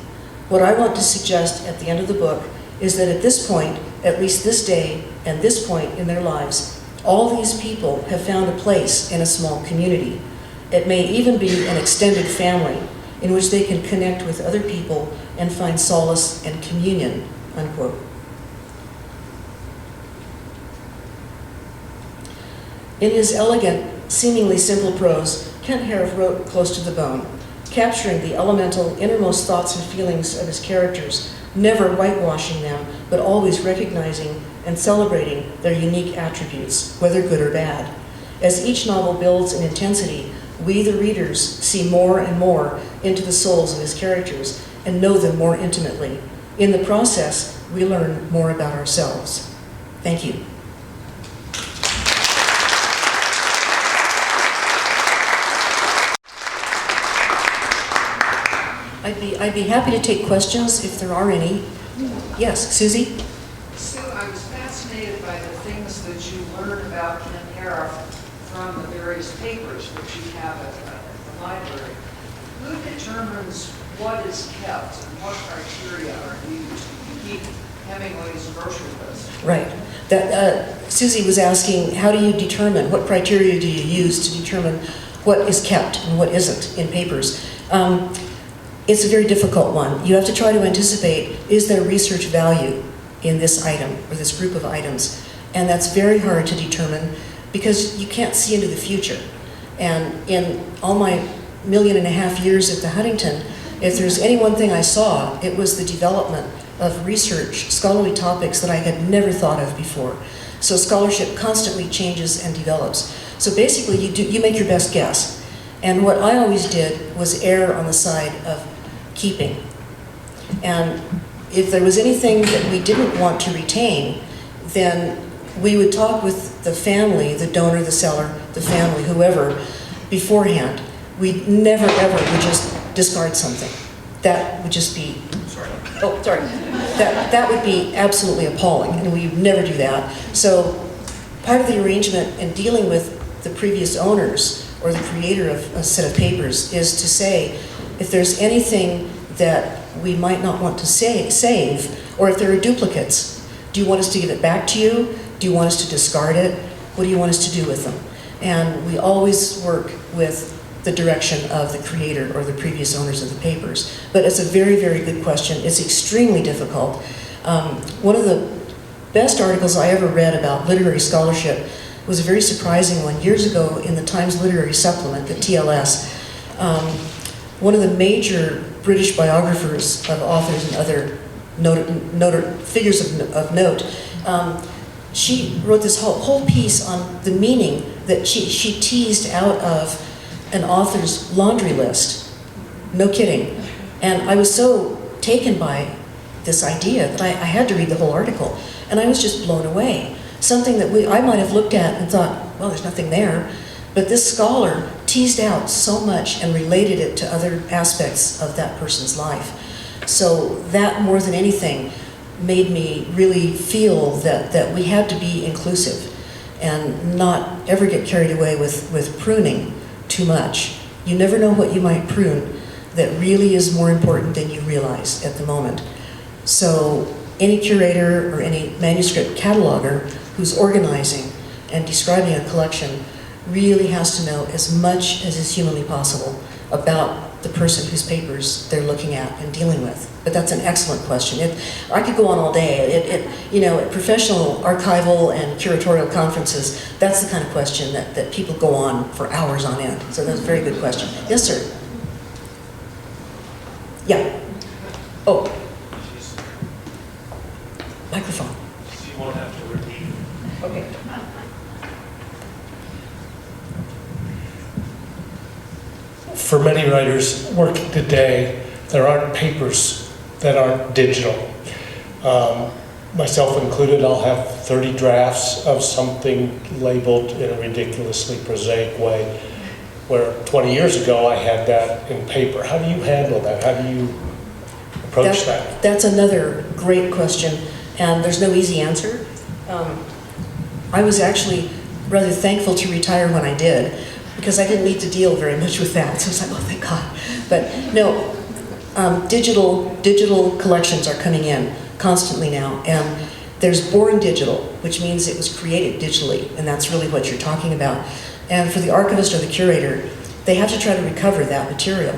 What I want to suggest at the end of the book is that at this point, at least this day and this point in their lives, all these people have found a place in a small community. It may even be an extended family in which they can connect with other people and find solace and communion," unquote. In his elegant, seemingly simple prose, Kent Haruf wrote close to the bone, capturing the elemental, innermost thoughts and feelings of his characters, never whitewashing them, but always recognizing and celebrating their unique attributes, whether good or bad. As each novel builds in intensity, we, the readers, see more and more into the souls of his characters and know them more intimately. In the process, we learn more about ourselves. Thank you. I'd be happy to take questions if there are any. Yes, Susie? Sue, I was fascinated by the things that you learned about Kent Haruf from the various papers which you have at the library. Who determines what is kept and what criteria are used? You keep Hemingway's grocery list. Right. Susie was asking, how do you determine, what criteria do you use to determine what is kept and what isn't in papers? It's a very difficult one. You have to try to anticipate, is there research value in this item or this group of items? And that's very hard to determine because you can't see into the future. And in all my 1.5 million years at the Huntington, if there's any one thing I saw, it was the development of research, scholarly topics that I had never thought of before. So scholarship constantly changes and develops. So basically you make your best guess. And what I always did was err on the side of keeping. And if there was anything that we didn't want to retain, then we would talk with the family, the donor, the seller, the family, whoever, beforehand. We never ever would just discard something. That would just be, sorry. That would be absolutely appalling, and we would never do that. So part of the arrangement in dealing with the previous owners or the creator of a set of papers is to say, if there's anything that we might not want to save, or if there are duplicates, do you want us to give it back to you? Do you want us to discard it? What do you want us to do with them? And we always work with the direction of the creator or the previous owners of the papers. But it's a very, very good question. It's extremely difficult. One of the best articles I ever read about literary scholarship was a very surprising one. Years ago in the Times Literary Supplement, the TLS, one of the major British biographers of authors and other figures of note, she wrote this whole piece on the meaning that she teased out of an author's laundry list. No kidding. And I was so taken by this idea that I had to read the whole article. And I was just blown away. Something that I might have looked at and thought, well, there's nothing there. But this scholar teased out so much and related it to other aspects of that person's life. So that, more than anything, made me really feel that we had to be inclusive and not ever get carried away with pruning too much. You never know what you might prune that really is more important than you realize at the moment. So any curator or any manuscript cataloger who's organizing and describing a collection really has to know as much as is humanly possible about the person whose papers they're looking at and dealing with. But that's an excellent question. I could go on all day. At professional archival and curatorial conferences, that's the kind of question that people go on for hours on end. So that's a very good question. Yes, sir. Yeah. Oh. Microphone. You won't have to repeat. Okay. For many writers working today, there aren't papers that aren't digital. Myself included, I'll have 30 drafts of something labeled in a ridiculously prosaic way, where 20 years ago I had that in paper. How do you handle that? How do you approach that? That's another great question, and there's no easy answer. I was actually rather thankful to retire when I did, because I didn't need to deal very much with that. So I was like, oh, thank God. But no, digital collections are coming in constantly now, and there's born digital, which means it was created digitally, and that's really what you're talking about. And for the archivist or the curator, they have to try to recover that material.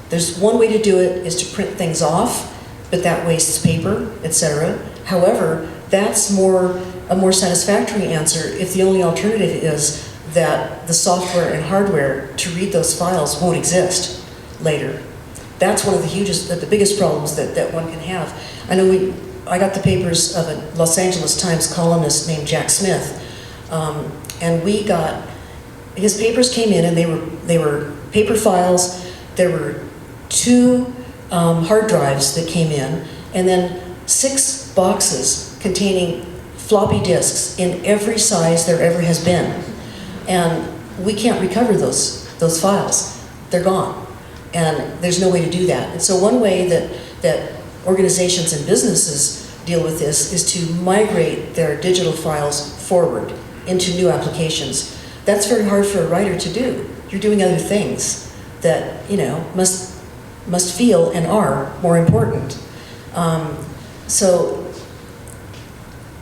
There's one way to do it is to print things off, but that wastes paper, etc. However, that's a more satisfactory answer if the only alternative is that the software and hardware to read those files won't exist later. That's one of the biggest problems that one can have. I know I got the papers of a Los Angeles Times columnist named Jack Smith, and his papers came in, and they were paper files. There were 2 hard drives that came in, and then 6 boxes containing floppy disks in every size there ever has been. And we can't recover those files. They're gone. And there's no way to do that. And so one way that organizations and businesses deal with this is to migrate their digital files forward into new applications. That's very hard for a writer to do. You're doing other things that, must feel and are more important. So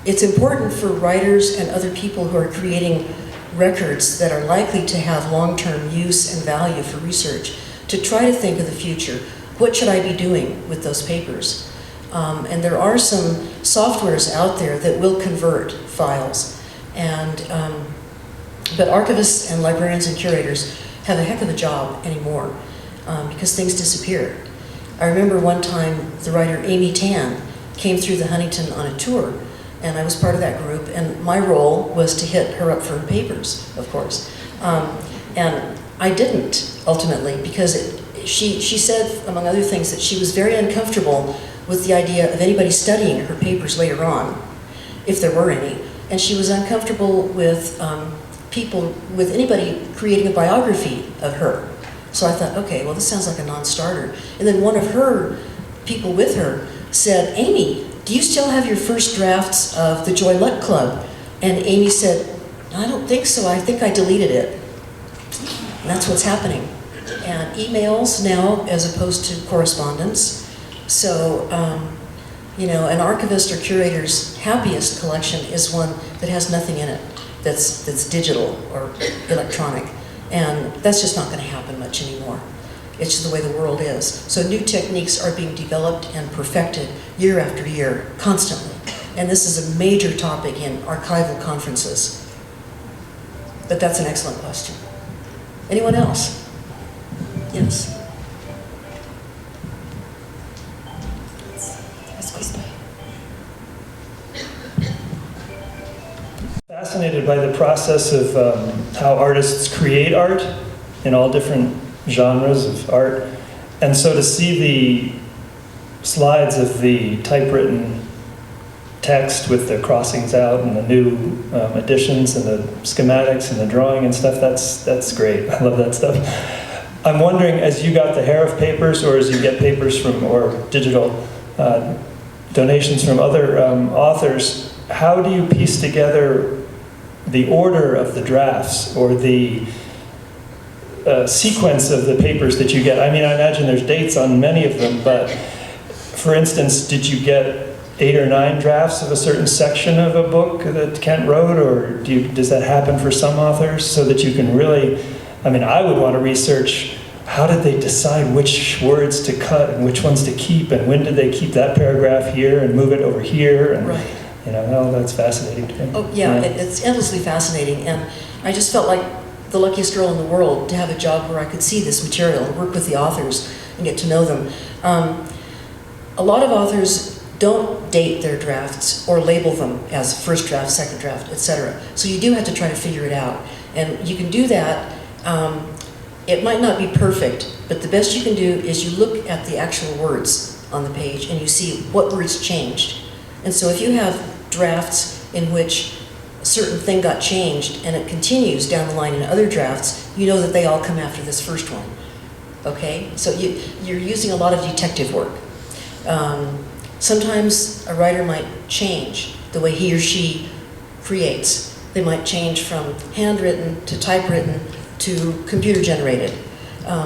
it's important for writers and other people who are creating records that are likely to have long-term use and value for research to try to think of the future. What should I be doing with those papers? And there are some softwares out there that will convert files. But archivists and librarians and curators have a heck of a job anymore because things disappear. I remember one time the writer Amy Tan came through the Huntington on a tour, and I was part of that group, and my role was to hit her up for her papers, of course. And I didn't, ultimately, because she said, among other things, that she was very uncomfortable with the idea of anybody studying her papers later on, if there were any. And she was uncomfortable with anybody creating a biography of her. So I thought, okay, well, this sounds like a non-starter. And then one of her people with her said, Amy, do you still have your first drafts of the Joy Luck Club? And Amy said, I don't think so. I think I deleted it. And that's what's happening. And emails now as opposed to correspondence. So, an archivist or curator's happiest collection is one that has nothing in it that's digital or electronic. And that's just not going to happen much anymore. It's just the way the world is. So new techniques are being developed and perfected year after year, constantly. And this is a major topic in archival conferences. But that's an excellent question. Anyone else? Yes. Fascinated by the process of how artists create art in all different genres of art. And so to see the slides of the typewritten text with the crossings out and the new additions and the schematics and the drawing and stuff, that's great. I love that stuff. I'm wondering, as you got the Haruf papers, or as you get papers from, or digital donations from other authors, how do you piece together the order of the drafts or the sequence of the papers that you get? I mean, I imagine there's dates on many of them, but for instance, did you get 8 or 9 drafts of a certain section of a book that Kent wrote, or does that happen for some authors so that you can really, I mean, I would want to research how did they decide which words to cut and which ones to keep, and when did they keep that paragraph here and move it over here? And, right. That's fascinating to me. Oh, yeah, it's endlessly fascinating. And I just felt like the luckiest girl in the world to have a job where I could see this material and work with the authors and get to know them. A lot of authors don't date their drafts or label them as first draft, second draft, etc. So you do have to try to figure it out. And you can do that. It might not be perfect, but the best you can do is you look at the actual words on the page and you see what words changed. And so if you have drafts in which a certain thing got changed and it continues down the line in other drafts, you know that they all come after this first one. Okay? So you're using a lot of detective work. Sometimes a writer might change the way he or she creates. They might change from handwritten to typewritten to computer generated.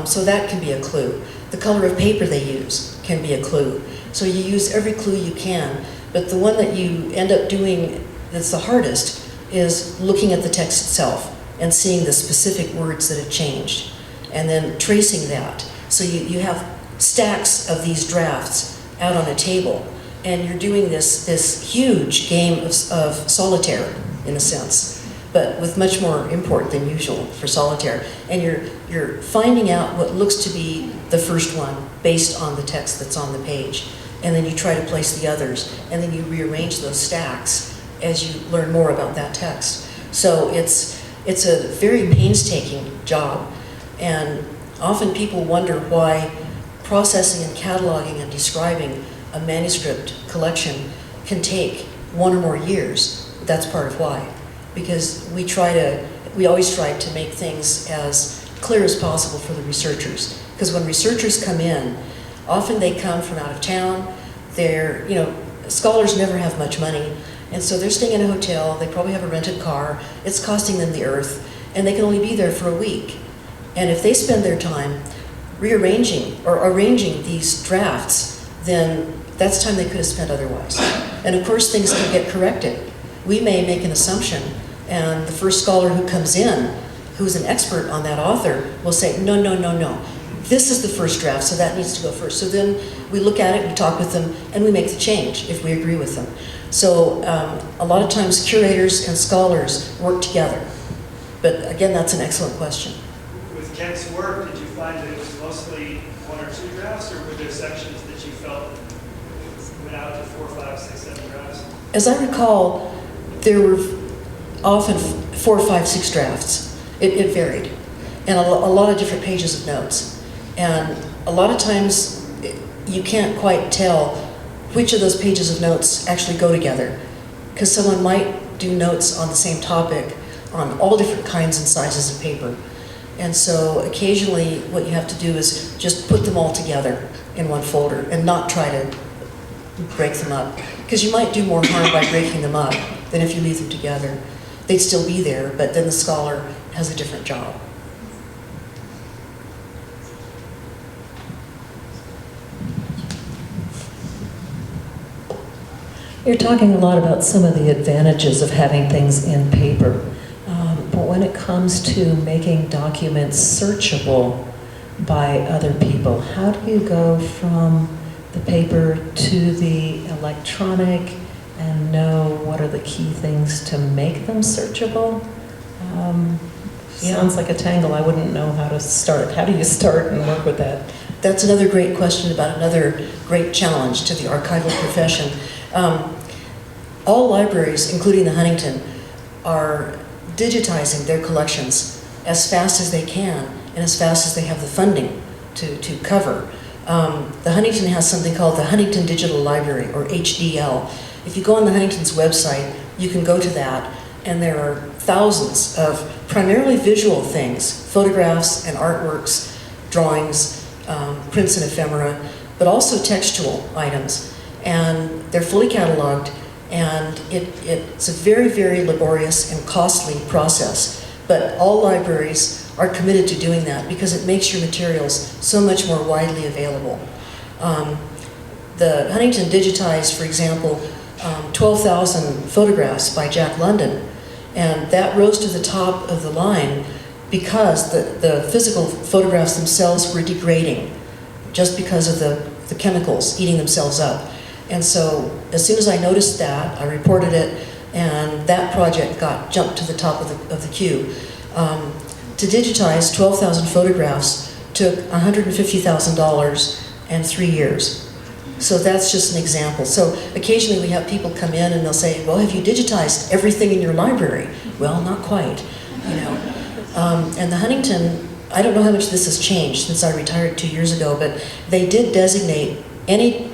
So that can be a clue. The color of paper they use can be a clue. So you use every clue you can, but the one that you end up doing that's the hardest is looking at the text itself and seeing the specific words that have changed, and then tracing that. So you have stacks of these drafts out on a table, and you're doing this huge game of solitaire, in a sense, but with much more import than usual for solitaire. And you're finding out what looks to be the first one based on the text that's on the page. And then you try to place the others, and then you rearrange those stacks as you learn more about that text. So it's a very painstaking job, and often people wonder why processing and cataloging and describing a manuscript collection can take 1 or more years. That's part of why. Because we always try to make things as clear as possible for the researchers. Because when researchers come in, often they come from out of town. Scholars never have much money, and so they're staying in a hotel. They probably have a rented car. It's costing them the earth, and they can only be there for a week. And if they spend their time rearranging or arranging these drafts, then that's time they could have spent otherwise. And of course, things can get corrected. We may make an assumption, and the first scholar who comes in, who's an expert on that author, will say, no, no, no, no. This is the first draft, so that needs to go first. So then we look at it, we talk with them, and we make the change if we agree with them. So a lot of times curators and scholars work together. But again, that's an excellent question. With Kent's work, did you find that it was mostly 1 or 2 drafts, or were there sections that you felt went out to 4, 5, 6, 7 drafts? As I recall, there were often 4, 5, 6 drafts. It varied. And a lot of different pages of notes. And a lot of times you can't quite tell which of those pages of notes actually go together, because someone might do notes on the same topic on all different kinds and sizes of paper. And so occasionally what you have to do is just put them all together in one folder and not try to break them up, because you might do more harm by breaking them up than if you leave them together. They'd still be there, but then the scholar has a different job. You're talking a lot about some of the advantages of having things in paper, but when it comes to making documents searchable by other people, how do you go from the paper to the electronic and know what are the key things to make them searchable? Sounds like a tangle. I wouldn't know how to start. How do you start and work with that? That's another great question about another great challenge to the archival profession. All libraries, including the Huntington, are digitizing their collections as fast as they can and as fast as they have the funding to cover. The Huntington has something called the Huntington Digital Library, or HDL. If you go on the Huntington's website, you can go to that, and there are thousands of primarily visual things, photographs and artworks, drawings, prints and ephemera, but also textual items. And they're fully cataloged, and it's a very, very laborious and costly process. But all libraries are committed to doing that because it makes your materials so much more widely available. The Huntington digitized, for example, 12,000 photographs by Jack London, and that rose to the top of the line because the physical photographs themselves were degrading just because of the chemicals eating themselves up. And so as soon as I noticed that, I reported it, and that project jumped to the top of the queue. To digitize 12,000 photographs took $150,000 and 3 years. So that's just an example. So occasionally we have people come in and they'll say, well, have you digitized everything in your library? Well, not quite, you know. And the Huntington, I don't know how much this has changed since I retired 2 years ago, but they did designate any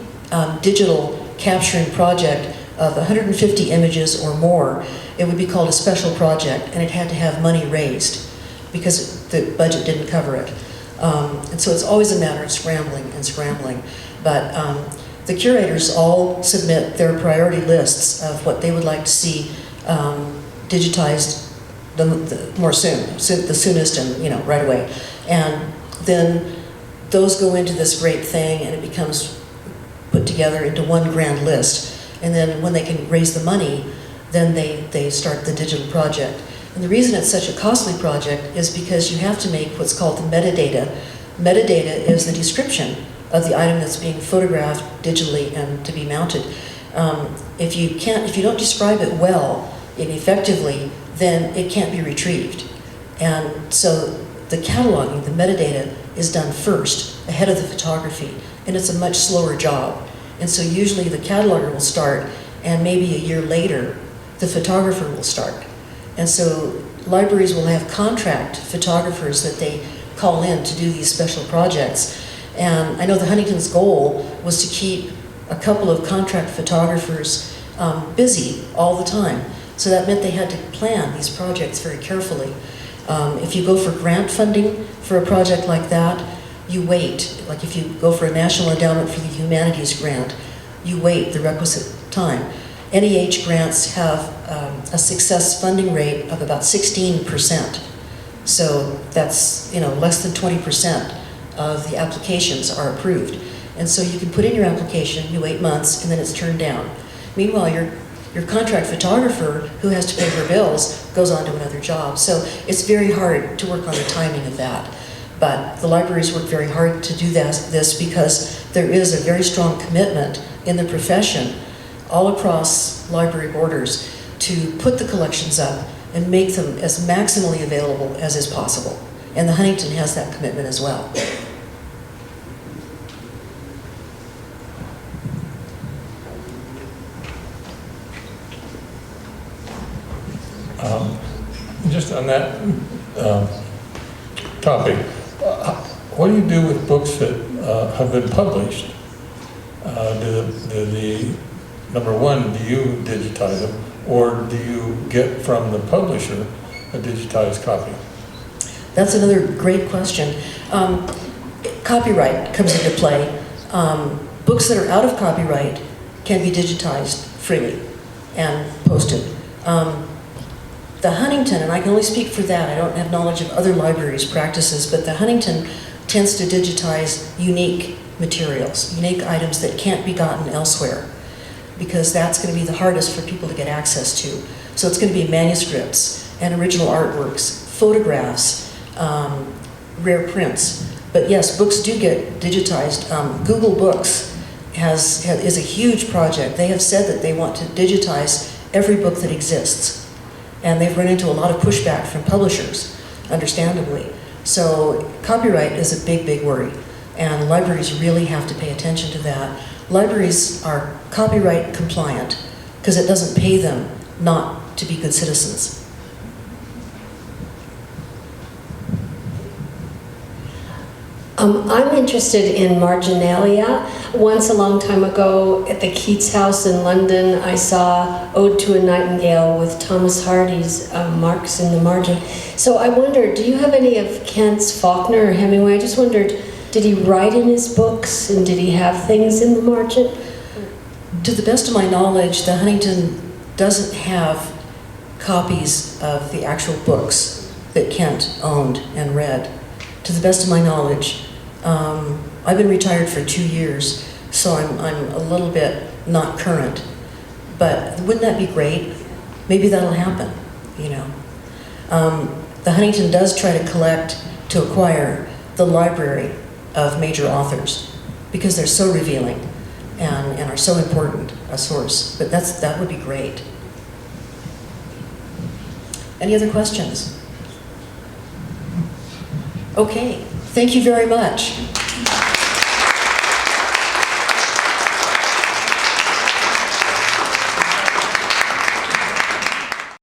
digital capturing project of 150 images or more. It would be called a special project, and it had to have money raised because the budget didn't cover it. And so it's always a matter of scrambling and scrambling. But the curators all submit their priority lists of what they would like to see digitized the soonest and, you know, right away. And then those go into this great thing and it becomes put together into one grand list. And then when they can raise the money, then they start the digital project. And the reason it's such a costly project is because you have to make what's called the metadata. Metadata is the description of the item that's being photographed digitally and to be mounted. If you don't describe it well and effectively, then it can't be retrieved. And so the cataloging, the metadata, is done first, ahead of the photography, and it's a much slower job. And so usually the cataloger will start, and maybe a year later, the photographer will start. And so libraries will have contract photographers that they call in to do these special projects. And I know the Huntington's goal was to keep a couple of contract photographers busy all the time. So that meant they had to plan these projects very carefully. If you go for grant funding for a project like that, you wait. Like if you go for a National Endowment for the Humanities grant, you wait the requisite time. NEH grants have a success funding rate of about 16%. So that's, you know, less than 20% of the applications are approved. And so you can put in your application, you wait months, and then it's turned down. Meanwhile, your contract photographer, who has to pay her bills, goes on to another job. So it's very hard to work on the timing of that. But the libraries work very hard to do this because there is a very strong commitment in the profession all across library borders to put the collections up and make them as maximally available as is possible. And the Huntington has that commitment as well. Just on that topic, what do you do with books that have been published? Number one, do you digitize them, or do you get from the publisher a digitized copy? That's another great question. Copyright comes into play. Books that are out of copyright can be digitized freely and posted. The Huntington, and I can only speak for that, I don't have knowledge of other libraries' practices, but the Huntington tends to digitize unique materials, unique items that can't be gotten elsewhere, because that's going to be the hardest for people to get access to. So it's going to be manuscripts and original artworks, photographs, rare prints. But yes, books do get digitized. Google Books is a huge project. They have said that they want to digitize every book that exists. And they've run into a lot of pushback from publishers, understandably. So copyright is a big, big worry. And libraries really have to pay attention to that. Libraries are copyright compliant because it doesn't pay them not to be good citizens. I'm interested in marginalia. Once a long time ago at the Keats House in London, I saw Ode to a Nightingale with Thomas Hardy's marks in the margin. So I wondered, do you have any of Kent's Faulkner or Hemingway? I just wondered, did he write in his books and did he have things in the margin? To the best of my knowledge, the Huntington doesn't have copies of the actual books that Kent owned and read. To the best of my knowledge. I've been retired for 2 years, so I'm a little bit not current. But wouldn't that be great? Maybe that'll happen, you know. The Huntington does try to acquire the library of major authors because they're so revealing and are so important a source. But that would be great. Any other questions? Okay, thank you very much.